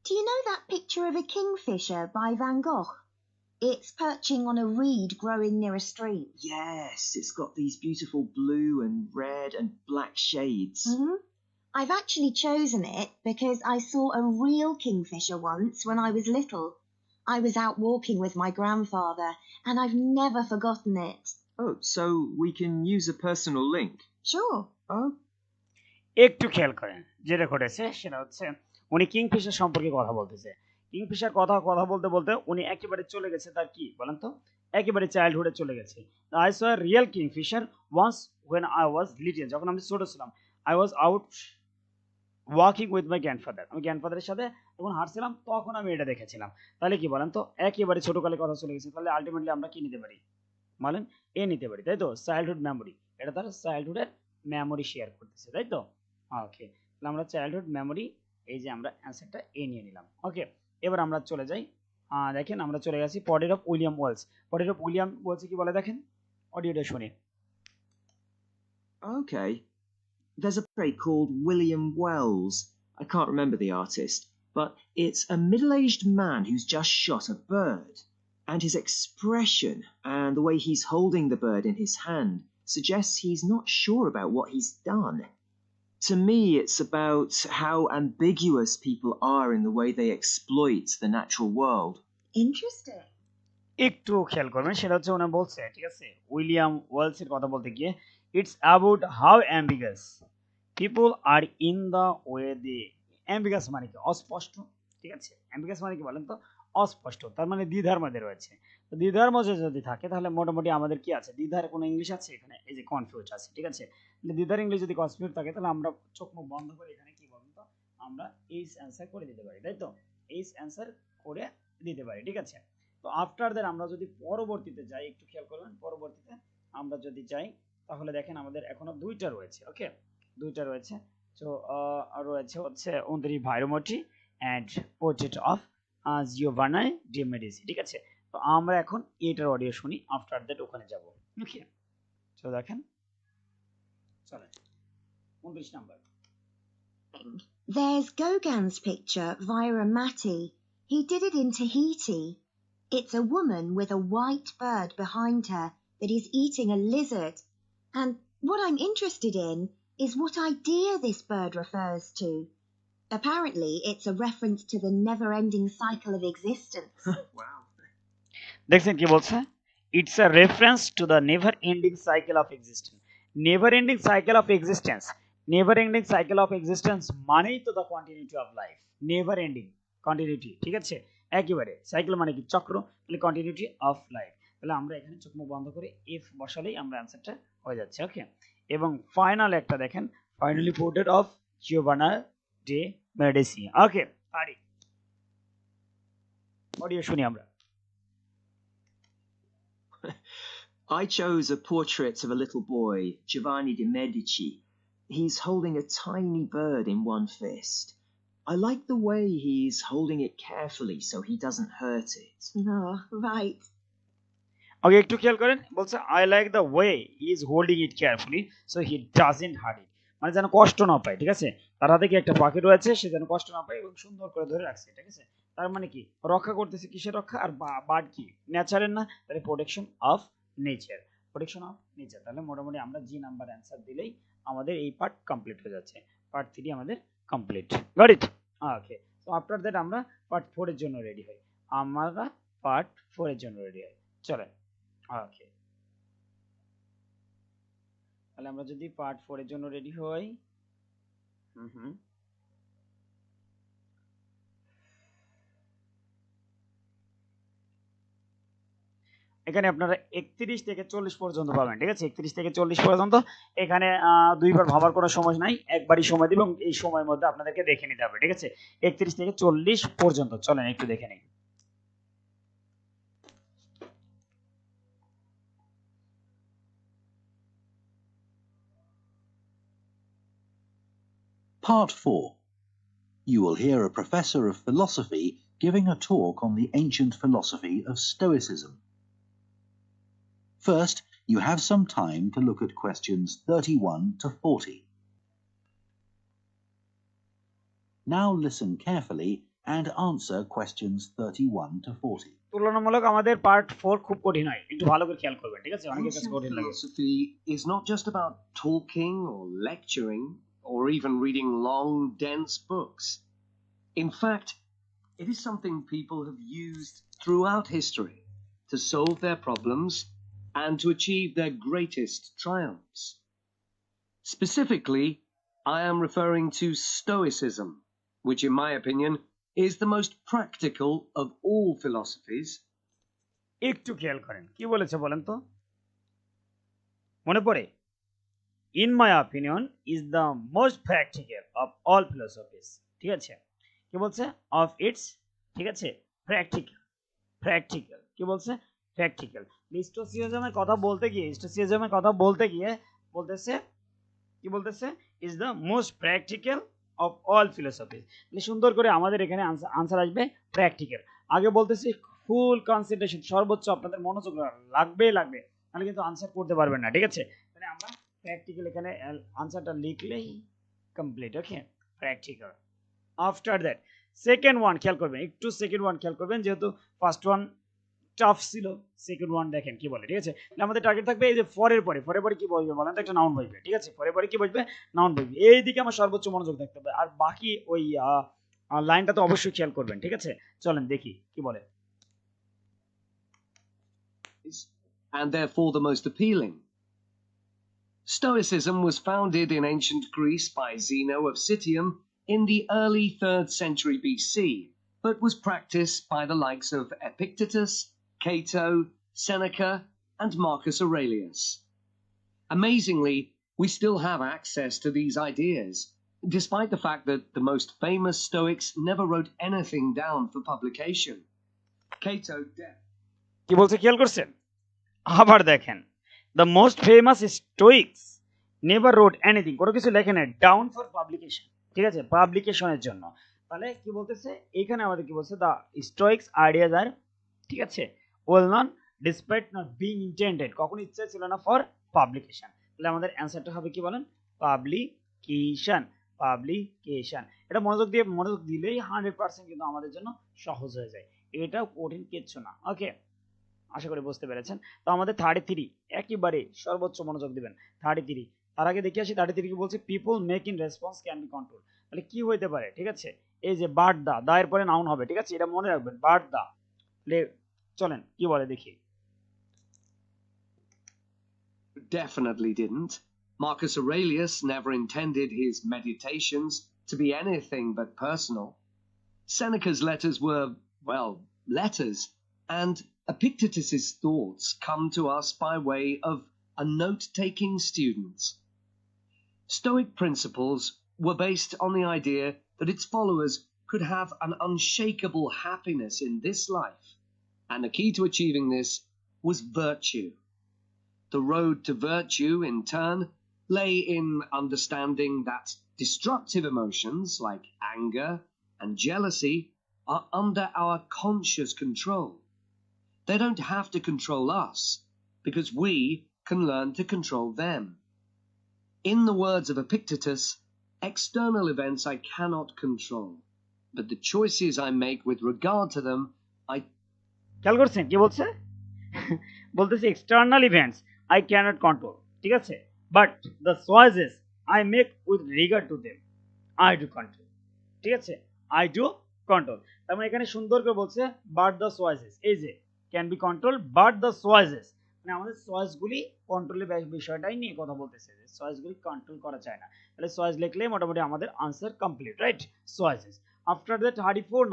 Do you know that picture of a kingfisher by Van Gogh? It's perching on a reed growing near a stream. Yes, it's got these beautiful blue and red and black shades. I've actually chosen it because I saw a real kingfisher once when I was little. I was out walking with my grandfather and I've never forgotten it. Oh, so we can use a personal link? Sure. Oh. একটু খেয়াল করেন, যেটা ঘটেছে সেটা হচ্ছে উনি Kingfisher সম্পর্কে কথা বলতেছে। কিংফিশার কথা বলতে বলতে উনি একেবারে চলে গেছে তার কি বলেন তো, একেবারে চাইল্ডহুডে চলে গেছে। I saw a real kingfisher once when I was little, যখন আমি ছোট ছিলাম। I was out walking with my grandfather, আমি গ্র্যান্ডফাদারের সাথে যখন হাঁটছিলাম তখন আমি এটা দেখেছিলাম। তাহলে কি বলেন তো, একেবারে ছোটকালে কথা চলে গেছে, তাহলে আলটিমেটলি আমরা কি নিতে পারি বলেন, এ নিতে পারি, তাই তো, চাইল্ডহুড মেমোরি, এটা তার চাইল্ডহুডের মেমোরি শেয়ার করতেছে, তাই তো। ওকে, তাহলে আমরা চাইল্ডহুড মেমোরি, এই যে আমরা অ্যান্সারটা এ নিয়ে নিলাম। ওকে, এবার আমরা চলে যাই, দেখেন আমরা চলে গেছি পটেট অফ উইলিয়াম ওয়েলস। পটেট অফ উইলিয়াম ওয়েলস কি বলে দেখেন, অডিওটা শুনি। Okay. There's a play called William Wells. I can't remember the artist, but it's a middle-aged man who's just shot a bird. And his expression and the way he's holding the bird in his hand suggests he's not sure about what he's done. To me, it's about how ambiguous people are in the way they exploit the natural world. Interesting. একটু খেয়াল করবেন, সেটা হচ্ছে উনি বলছে, ঠিক আছে, William ওয়েলসের কথা বলতে গিয়ে, it's about how ambiguous people are in the way they. Ambiguous মানে কি, অস্পষ্ট। ঠিক আছে, অ্যাম্বিগাস মানে কি বলেন তো, অস্পষ্ট, তার মানে দ্বিধার মধ্যে রয়েছে। তো দ্বিধার মধ্যে যদি থাকে, তাহলে মোটামুটি আমাদের কি আছে, দ্বিধার কোনো ইংলিশ আছে এখানে, এই যে কনফিউজ আছে। ঠিক আছে, দ্বিধার ইংলিশ যদি কনফিউজ থাকে, তাহলে আমরা চোখ মুখ বন্ধ করে এখানে কি বলেন তো, আমরা এইচ অ্যান্সার করে দিতে পারি, তাই তো, এইচ অ্যান্সার করে দিতে পারি। ঠিক আছে, তো আফটার দ্যাট আমরা যদি পরবর্তীতে যাই, একটু খেয়াল করবেন, পরবর্তীতে আমরা যদি যাই, তাহলে দেখেন আমাদের এখনো দুইটা রয়েছে। ওকে, দুইটা রয়েছে। তো রয়েছে হচ্ছে উনত্রিশ ভাইরোমোটি and portrait of Giovanni de Medici. ঠিক আছে, তো আমরা এখন এটার অডিও শুনি, আফটার দ্যাট ওখানে যাব। ওকে, তো দেখেন চলেন 29 number. There's Gauguin's picture via a Matty. He did it in Tahiti. It's a woman with a white bird behind her that is eating a lizard. And what I'm interested in is what idea this bird refers to. Apparently, it's a reference to the never-ending cycle of existence. Wow. দেখছেন কি বলছে? It's a reference to the never-ending cycle of existence. Never-ending cycle of existence. Never-ending cycle of existence মানেই তো the continuity of life. Never-ending continuity, ঠিক আছে? একেবারে cycle মানে কি চক্র, তাহলে continuity of life. তাহলে আমরা এখানে চোখ মুখ বন্ধ করে এফ বসালেই আমরা অ্যানসারটা হয়ে যাচ্ছে, ওকে? এবং ফাইনাল একটা দেখেন, finally portrait of Giovanni de Medici. Okay, পারি অডিও শুনি আমরা। I chose a portrait of a little boy, Giovanni de Medici. He's holding a tiny bird in one fist. I like the way he's holding it carefully so he doesn't hurt it. Oh, right. ওকে, একটু খেয়াল করেন, বলছে I like the way he is holding it carefully so he doesn't hurt it, মানে যেন কষ্ট না পায়, ঠিক আছে? তার হাতে কি একটা পাখি রয়েছে, সে যেন কষ্ট না পায় এবং সুন্দর করে ধরে রাখছে, ঠিক আছে? তার মানে কি রক্ষা করতেছে, কিসের রক্ষা? আর বার্ড কি ন্যাচারের না, তাহলে protection of nature, protection of nature. তাহলে মোটামুটি আমরা জি নাম্বার অ্যান্সার দিলেই আমাদের এই পার্ট কমপ্লিট হয়ে যাচ্ছে, পার্ট 3 আমাদের complete, got it? Okay, so after that আমরা পার্ট 4 এর জন্য রেডি হই, আমরা পার্ট 4 এর জন্য রেডি হই, চলেন। ওকে, তাহলে আমরা যদি পার্ট 4 এর জন্য রেডি হই, এখানে আপনারা 31 থেকে 40 পর্যন্ত পাবেন, ঠিক আছে? 31 থেকে 40 পর্যন্ত। এখানে দুইবার ভাবার কোনো সময় নাই, একবারই সময় দিব এবং এই সময়ের মধ্যে আপনাদেরকে দেখে নিতে হবে, ঠিক আছে? 31 থেকে 40 পর্যন্ত, চলেন একটু দেখে নিই। Part 4. You will hear a professor of philosophy giving a talk on the ancient philosophy of Stoicism. First, you have some time to look at questions 31 to 40. Now listen carefully and answer questions 31 to 40. তুলনামূলক আমাদের part 4 খুব কঠিন হয়, একটু ভালো করে খেয়াল করবেন, ঠিক আছে? অনেকের কাছে Ancient কঠিন লাগে। philosophy is not just about talking or lecturing or even reading long, dense books. In fact, it is something people have used throughout history to solve their problems and to achieve their greatest triumphs. Specifically, I am referring to Stoicism, which in my opinion is the most practical of all philosophies. একটু খেয়াল করেন কি বলেছে বলেন তো, মনে পড়ে? In my opinion is the most practical of all philosophies, ঠিক আছে? কি বলছে? অফ ইটস, ঠিক আছে? প্র্যাকটিক্যাল, প্র্যাকটিক্যাল কি বলছে? প্র্যাকটিক্যাল। স্টোইসিজমের কথা বলতে গিয়ে, স্টোইসিজমের কথা বলতে গিয়ে বলতেছে কি বলতেছে? Is the most practical of all philosophies. সুন্দর করে আমাদের এখানে আনসার আসবে প্র্যাকটিক্যাল। আগে বলতেছি ফুল কনসেন্ট্রেশন, সর্বোচ্চ আপনাদের মনোযোগ লাগবে, তাহলে কিন্তু আনসার করতে পারবেন না, ঠিক আছে? তাহলে আমরা প্র্যাকটিক্যাল এখানে আনসারটা লিখলেই complete, okay? Practical. After that second one খেয়াল করবেন, একটু সেকেন্ড ওয়ান খেয়াল করবেন, যেহেতু ফার্স্ট ওয়ান টাফ ছিল, সেকেন্ড ওয়ান দেখেন কি বলে, ঠিক আছে? আমাদের টার্গেট থাকবে এই যে ফরের পরে কি বসবে বলেন তো? একটা নাউন বসবে, ঠিক আছে? পরে কি বসবে? নাউন বসবে। এই দিকে আমার সর্বোচ্চ মনোযোগ থাকতে হবে, আর বাকি ওই লাইনটা তো অবশ্যই খেয়াল করবেন, ঠিক আছে? চলেন দেখি কি বলে। And therefore the most appealing. Stoicism was founded in ancient Greece by Zeno of Citium in the early 3rd century BC, but was practiced by the likes of Epictetus, Cato, Seneca, and Marcus Aurelius. Amazingly, we still have access to these ideas, despite the fact that the most famous Stoics never wrote anything down for publication. Cato কি বলছে খেয়াল করছেন? আবার দেখেন, the most famous Stoics never wrote anything, কোনো কিছু লেখে না ডাউন ফর পাবলিকেশন, ঠিক আছে? পাবলিকেশনের জন্য। তাহলে কি বলতেছে এখানে আমাদের? কি বলছে? দ্য স্টোইকস আইডিয়াজ আর, ঠিক আছে, well known despite not being intended, কখনো ইচ্ছা ছিল না ফর পাবলিকেশন। তাহলে আমাদের অ্যান্সারটা হবে কি বলেন, পাবলিকেশন, পাবলিকেশন। এটা মনোযোগ দিলেই 100% কিন্তু আমাদের জন্য সহজ হয়ে যায়, এটাও কঠিন কিচ্ছু না। ওকে, আশা করি বুঝতে পেরেছেন। তো আমাদের 33 একেবারে সর্বোচ্চ মনোযোগ দিবেন। 33, তার আগে দেখে আসি 33 কি বলছে, people make in response can be control. তাহলে কি হইতে পারে, ঠিক আছে, এই যে বার্ড দা এর পরে নাউন হবে, ঠিক আছে, এটা মনে রাখবেন, বার্ড দা। চলেন কি বলে দেখি। Definitely didn't. Marcus Aurelius never intended his meditations to be anything but personal. Seneca's letters were, well, letters, and Epictetus's thoughts come to us by way of a note-taking student. Stoic principles were based on the idea that its followers could have an unshakable happiness in this life, and the key to achieving this was virtue. The road to virtue, in turn, lay in understanding that destructive emotions like anger and jealousy are under our conscious control. They don't have to control us, because we can learn to control them. In the words of Epictetus, external events I cannot control, but the choices I make with regard to them, খেয়াল করছেন কি বলছে, বলতেছে external events I can't control, ঠিক আছে, but the choices I make with regard to them I do control, ঠিক আছে, I do control. তার মানে এখানে সুন্দর করে বলছে বাট দ্য চয়েসেস, এই যে can be control but the choices, মানে আমাদের চয়েসগুলি কন্ট্রোলের বিষয়টাই নিয়ে কথা বলতেছে, যে চয়েসগুলি কন্ট্রোল করা যায় না। তাহলে চয়েস লিখলে মোটামুটি আমাদের answer complete, right, choices. After that 34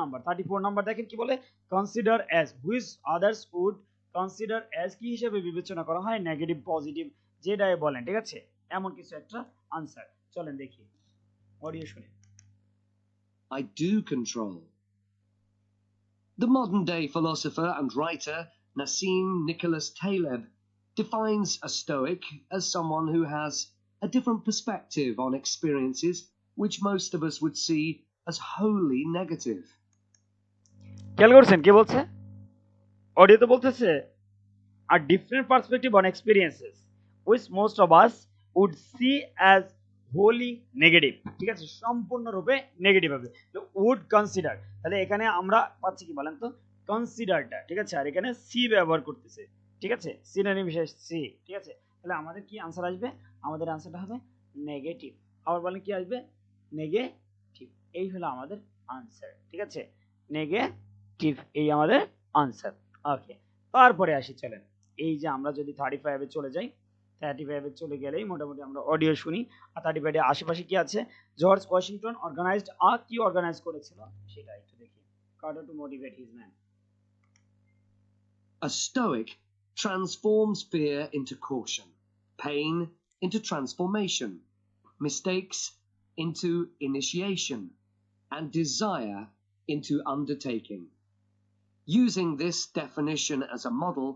number দেখেন কি বলে, consider as which others would consider as কি হিসেবে বিবেচনা করা হয়, নেগেটিভ পজিটিভ যেটাই বলেন, ঠিক আছে, এমন কিছু একটা আনসার। চলেন দেখি, অডিও শুনে। I do control. The modern-day philosopher and writer Nassim Nicholas Taleb defines a Stoic as someone who has a different perspective on experiences which most of us would see as wholly negative. খেয়াল করছেন কি বলছে, অডিওতে বলতেছে a different perspective on experiences which most of us would see as wholly negative, ঠিক আছে, সম্পূর্ণরূপে negative হবে। Would consider, তাহলে এখানে আমরা পাচ্ছি কি বলেন তো, কনসিডারটা, ঠিক আছে, আর এখানে সি ব্যবহার করতেছে, ঠিক আছে, সিনোনিম বিশেষ সি, ঠিক আছে, তাহলে আমাদের কি আনসার আসবে, আমাদের আনসারটা হবে নেগেটিভ। আবার বলেন কি আসবে, নেগেটিভ, এই হলো আমাদের আনসার, ঠিক আছে, নেগেটিভ, এই আমাদের আনসার। ওকে, তারপরে আসি, চলেন এই যে আমরা যদি 35-এ চলে যাই, 35-এ চলে গেলেই মোটামুটি আমরা অডিও শুনি। আর 35-এর আশেপাশে কি আছে, জর্জ ওয়াশিংটন অর্গানাইজড কি অর্গানাইজ করেছিল সেটা একটু দেখি, order to motivate his man. A Stoic transforms fear into caution, pain into transformation, mistakes into initiation, and desire into undertaking. Using this definition as a model,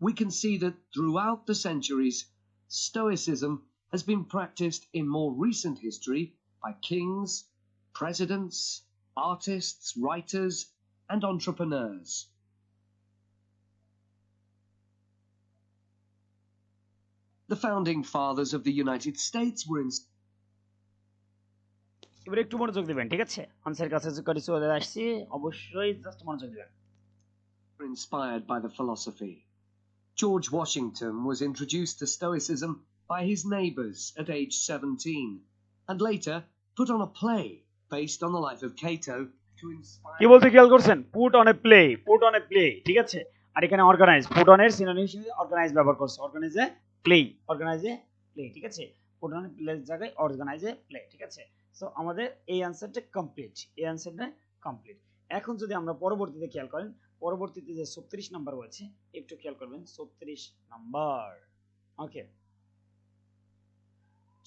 we can see that throughout the centuries, Stoicism has been practiced in more recent history by kings, presidents, artists, writers, and entrepreneurs. The founding fathers of the United States were এবারে একটু মনোযোগ দিবেন, ঠিক আছে, answer কাছে করে চলে আসছি, অবশ্যই জাস্ট মনোযোগ দিবেন। inspired by the philosophy. George Washington was introduced to Stoicism by his neighbors at age 17, and later put on a play based on the life of Cato to inspire. কি বলতে খেয়াল করছেন, put on a play, put on a play, ঠিক আছে, আর এখানে organise, put on এর synonym হিসেবে organise ব্যবহার করছে, অর্গানাইজে প্লে, অর্গানাইজে প্লে, ঠিক আছে, পুট অন এ প্লে জায়গায় অর্গানাইজে প্লে, ঠিক আছে। সো আমাদের এই অ্যানসারটা কমপ্লিট, এই অ্যানসারটা কমপ্লিট। এখন যদি আমরা পরবর্তীতে খেয়াল করেন, পরবর্তীতে যে 36 নাম্বার রয়েছে একটু খেয়াল করবেন, 36 নাম্বার, ওকে,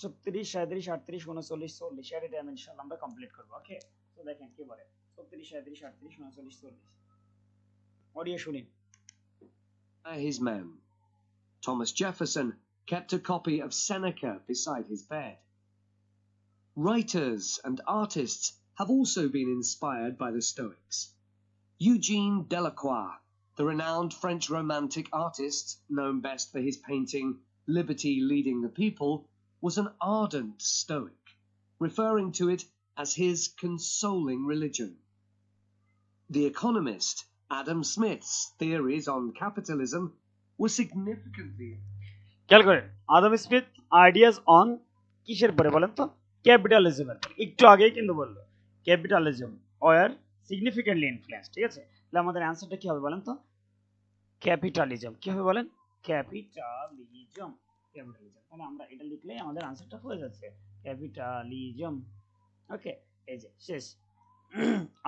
36, 37, 38, 39, 40 এর টাইম ইনশাআল্লাহ আমরা কমপ্লিট করব। ওকে, তো দেখেন কি বলে, 36, 37, 38, 39, 40, অডিও শুনুন। His men. Thomas Jefferson kept a copy of Seneca beside his bed. Writers and artists have also been inspired by the Stoics. Eugene Delacroix, the renowned French romantic artist known best for his painting liberty leading the people, was an ardent Stoic, referring to it as his consoling religion. The economist Adam Smith's theories on capitalism were significantly খেয়াল করেন আদম Smith ideas on কিসের পরে বলেন তো ক্যাপিটালিজমের পরে একটু আগেই কিন্তু বললো ক্যাপিটালিজম ওয়ার সিগনিফিকেন্টলি ইনফ্লুয়েন্স ঠিক আছে তাহলে আমাদের অ্যান্সারটা কি হবে বলেন তো ক্যাপিটালিজম কি হবে বলেন ক্যাপিটালিজম ক্যাপিটালিজম তাহলে আমরা এটা লিখলেই আমাদের অ্যান্সারটা হয়ে যাচ্ছে ক্যাপিটালিজম ওকে এই যে শেষ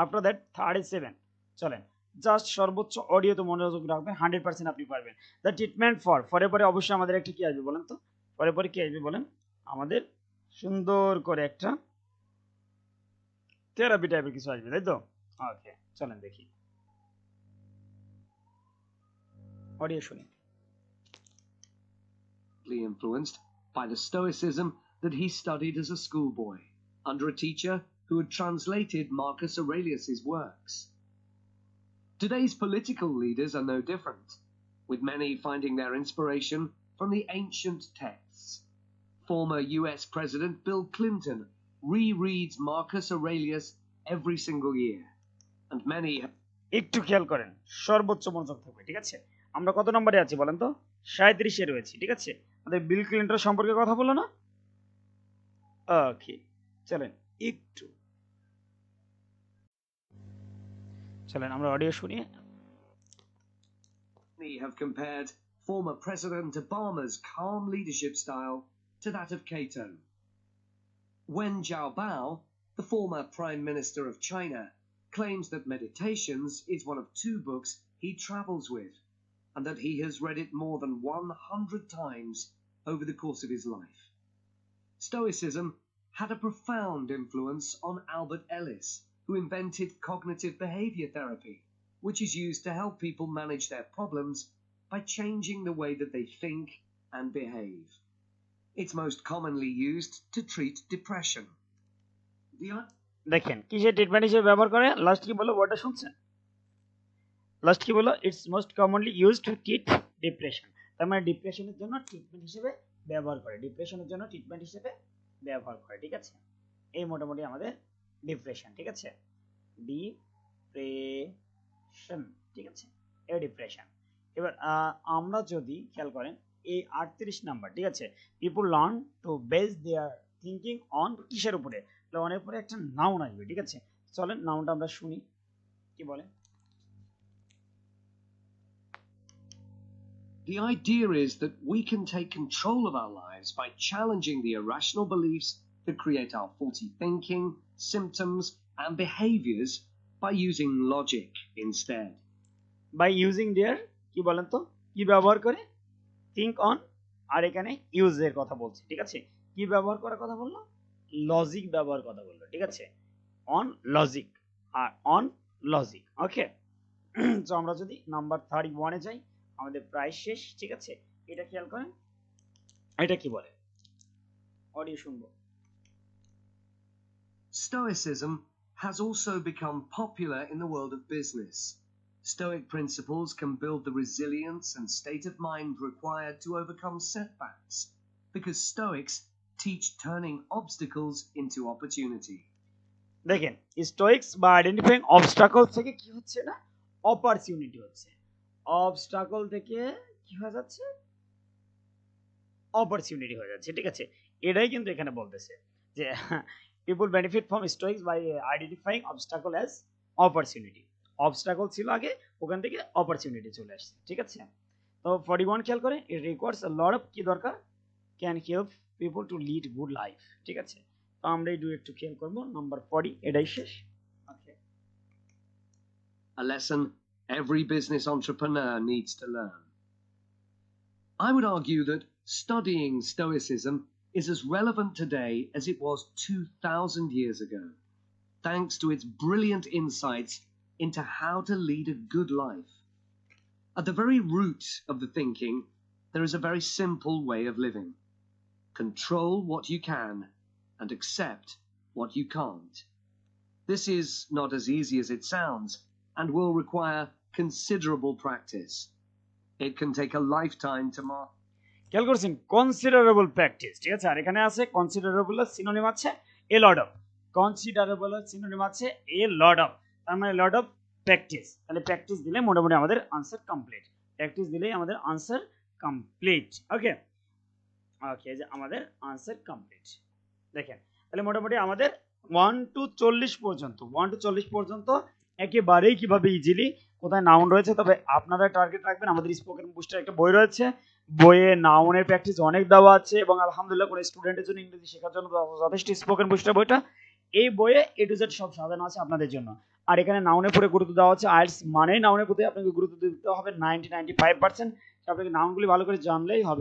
আফটার দ্যাট 37 চলেন জাস্ট সর্বোচ্চ অডিওতে মনোযোগ রাখবেন 100% আপনি পারবেন দ্য ট্রিটমেন্ট ফর পরে অবশ্যই আমাদের একটা কি আসবে বলেন তো পরে কি আসবে বলেন আমাদের সুন্দর করে একটা থেরাপি টাইপের কিছু আসবে তাই তো ওকে চলেন দেখি অডিও শুনি influenced by the Stoicism that he studied as a schoolboy under a teacher who had translated Marcus Aurelius's works. Today's political leaders are no different, with many finding their inspiration from the ancient texts. Former US President Bill Clinton rereads Marcus Aurelius every single year, and many একটু খেয়াল করেন সর্বোচ্চ মনোযোগ থাকবে ঠিক আছে আমরা কত নম্বরে আছি বলেন তো 37 এ রয়েছি ঠিক আছে আমাদের বিল ক্লিন্টন সম্পর্কে কথা বললো না ওকে চলেন একটু চলেন আমরা অডিও শুনি Many have compared former President Obama's calm leadership style to that of Cato. Wen Jiabao, the former Prime Minister of China, claims that Meditations is one of 2 books he travels with, and that he has read it more than 100 times over the course of his life. Stoicism had a profound influence on Albert Ellis, who invented cognitive behavior therapy, which is used to help people manage their problems by changing the way that they think and behave. It's most commonly used to treat depression. দেখেন কিসের treatment হিসেবে ব্যবহার করে last কি বলো ওয়ার্ডটা শুনছেন last কি বলো it's most commonly used to treat depression তার মানে ডিপ্রেশনের জন্য ট্রিটমেন্ট হিসেবে ব্যবহার করে ঠিক আছে এই মোটামুটি আমাদের ডিপ্রেশন ঠিক আছে ডিপ্রেশন ঠিক আছে এই ডিপ্রেশন এবার আমরা যদি খেয়াল করেন এই 38 নাম্বার ঠিক আছে people learn to base their thinking on কিসের উপরে অনের উপরে একটা নাউন আসবে ঠিক আছে চলেন নাউনটা আমরা শুনি কি বলে The idea is that we can take control of our lives by challenging the irrational beliefs that create our faulty thinking, symptoms, and behaviors by using logic instead. By using their কি বলেন তো কি ব্যবহার করে think on আর এখানে use এর কথা বলছি ঠিক আছে কি ব্যবহার করার কথা বললো লজিক ব্যবহার কথা বললো ঠিক আছে on logic R on logic ওকে তো আমরা যদি নাম্বার 31 এ যাই আমাদের প্রায় শেষ ঠিক আছে এটা খেয়াল করেন এটা কি বলে অডিও শুনবো Stoicism has also become popular in the world of business. Stoic principles can build the resilience and state of mind required to overcome setbacks, because Stoics teach turning obstacles into opportunity. দেখেন স্টোইক্স বা identifying obstacle থেকে কি হচ্ছে না opportunity হচ্ছে obstacle থেকে কি হয়ে যাচ্ছে অপরচুনিটি হয়ে যাচ্ছে ঠিক আছে এটাই কিন্তু এখানে বলতেছে যে people benefit from Stoics by identifying obstacle as opportunity obstacle ছিল আগে ওখান থেকে অপরচুনিটি চলে আসছে ঠিক আছে তো 41 খেয়াল করে it requires a lot of কি দরকার can help people to lead good life ঠিক আছে তো আমরা এই দুই একটু খেয়াল করব নাম্বার 40 এটাই শেষ ওকে A lesson every business entrepreneur needs to learn. I would argue that studying Stoicism is as relevant today as it was 2,000 years ago, thanks to its brilliant insights into how to lead a good life. At the very root of the thinking, there is a very simple way of living. Control what you can and accept what you can't. This is not as easy as it sounds and will require considerable practice. It can take a lifetime to master. খেয়াল করছেন considerable practice, ঠিক আছে। আর এখানে আছে considerable synonym আছে এ lot of, considerable synonym আছে এ lot of, তার মানে লট অফ প্র্যাকটিস। তাহলে প্র্যাকটিস দিলে মোটামুটি আমাদের আনসার কমপ্লিট, প্র্যাকটিস দিলেই আমাদের আনসার কমপ্লিট। ওকে ওকে, যে আমাদের আনসার কমপ্লিট। দেখেন তাহলে মোটামুটি আমাদের 1 to 40 পর্যন্ত, 1 to 40 পর্যন্ত একেবারেই কিভাবে ইজিলি কোথায় নাউন রয়েছে। তবে আপনারা টার্গেট রাখবেন, আমাদের স্পোকেন বুস্টার একটা বই রয়েছে, বইয়ে নাউনের প্র্যাকটিস অনেক দেওয়া আছে এবং আলহামদুলিল্লাহ কোনো স্টুডেন্টের জন্য ইংরেজি শেখার জন্য যথেষ্ট স্পোকেন বুস্টার বইটা, এই বইয়ে এ টু জেড সব সাজানো আছে আপনাদের জন্য। আর এখানে নাউনের পরে গুরুত্ব দেওয়া হচ্ছে, আইএলটিএস মানেই নাউনের প্রতি আপনাকে গুরুত্ব দিতে হবে 90-95%। আপনাকে নাউনগুলি ভালো করে জানলেই হবে।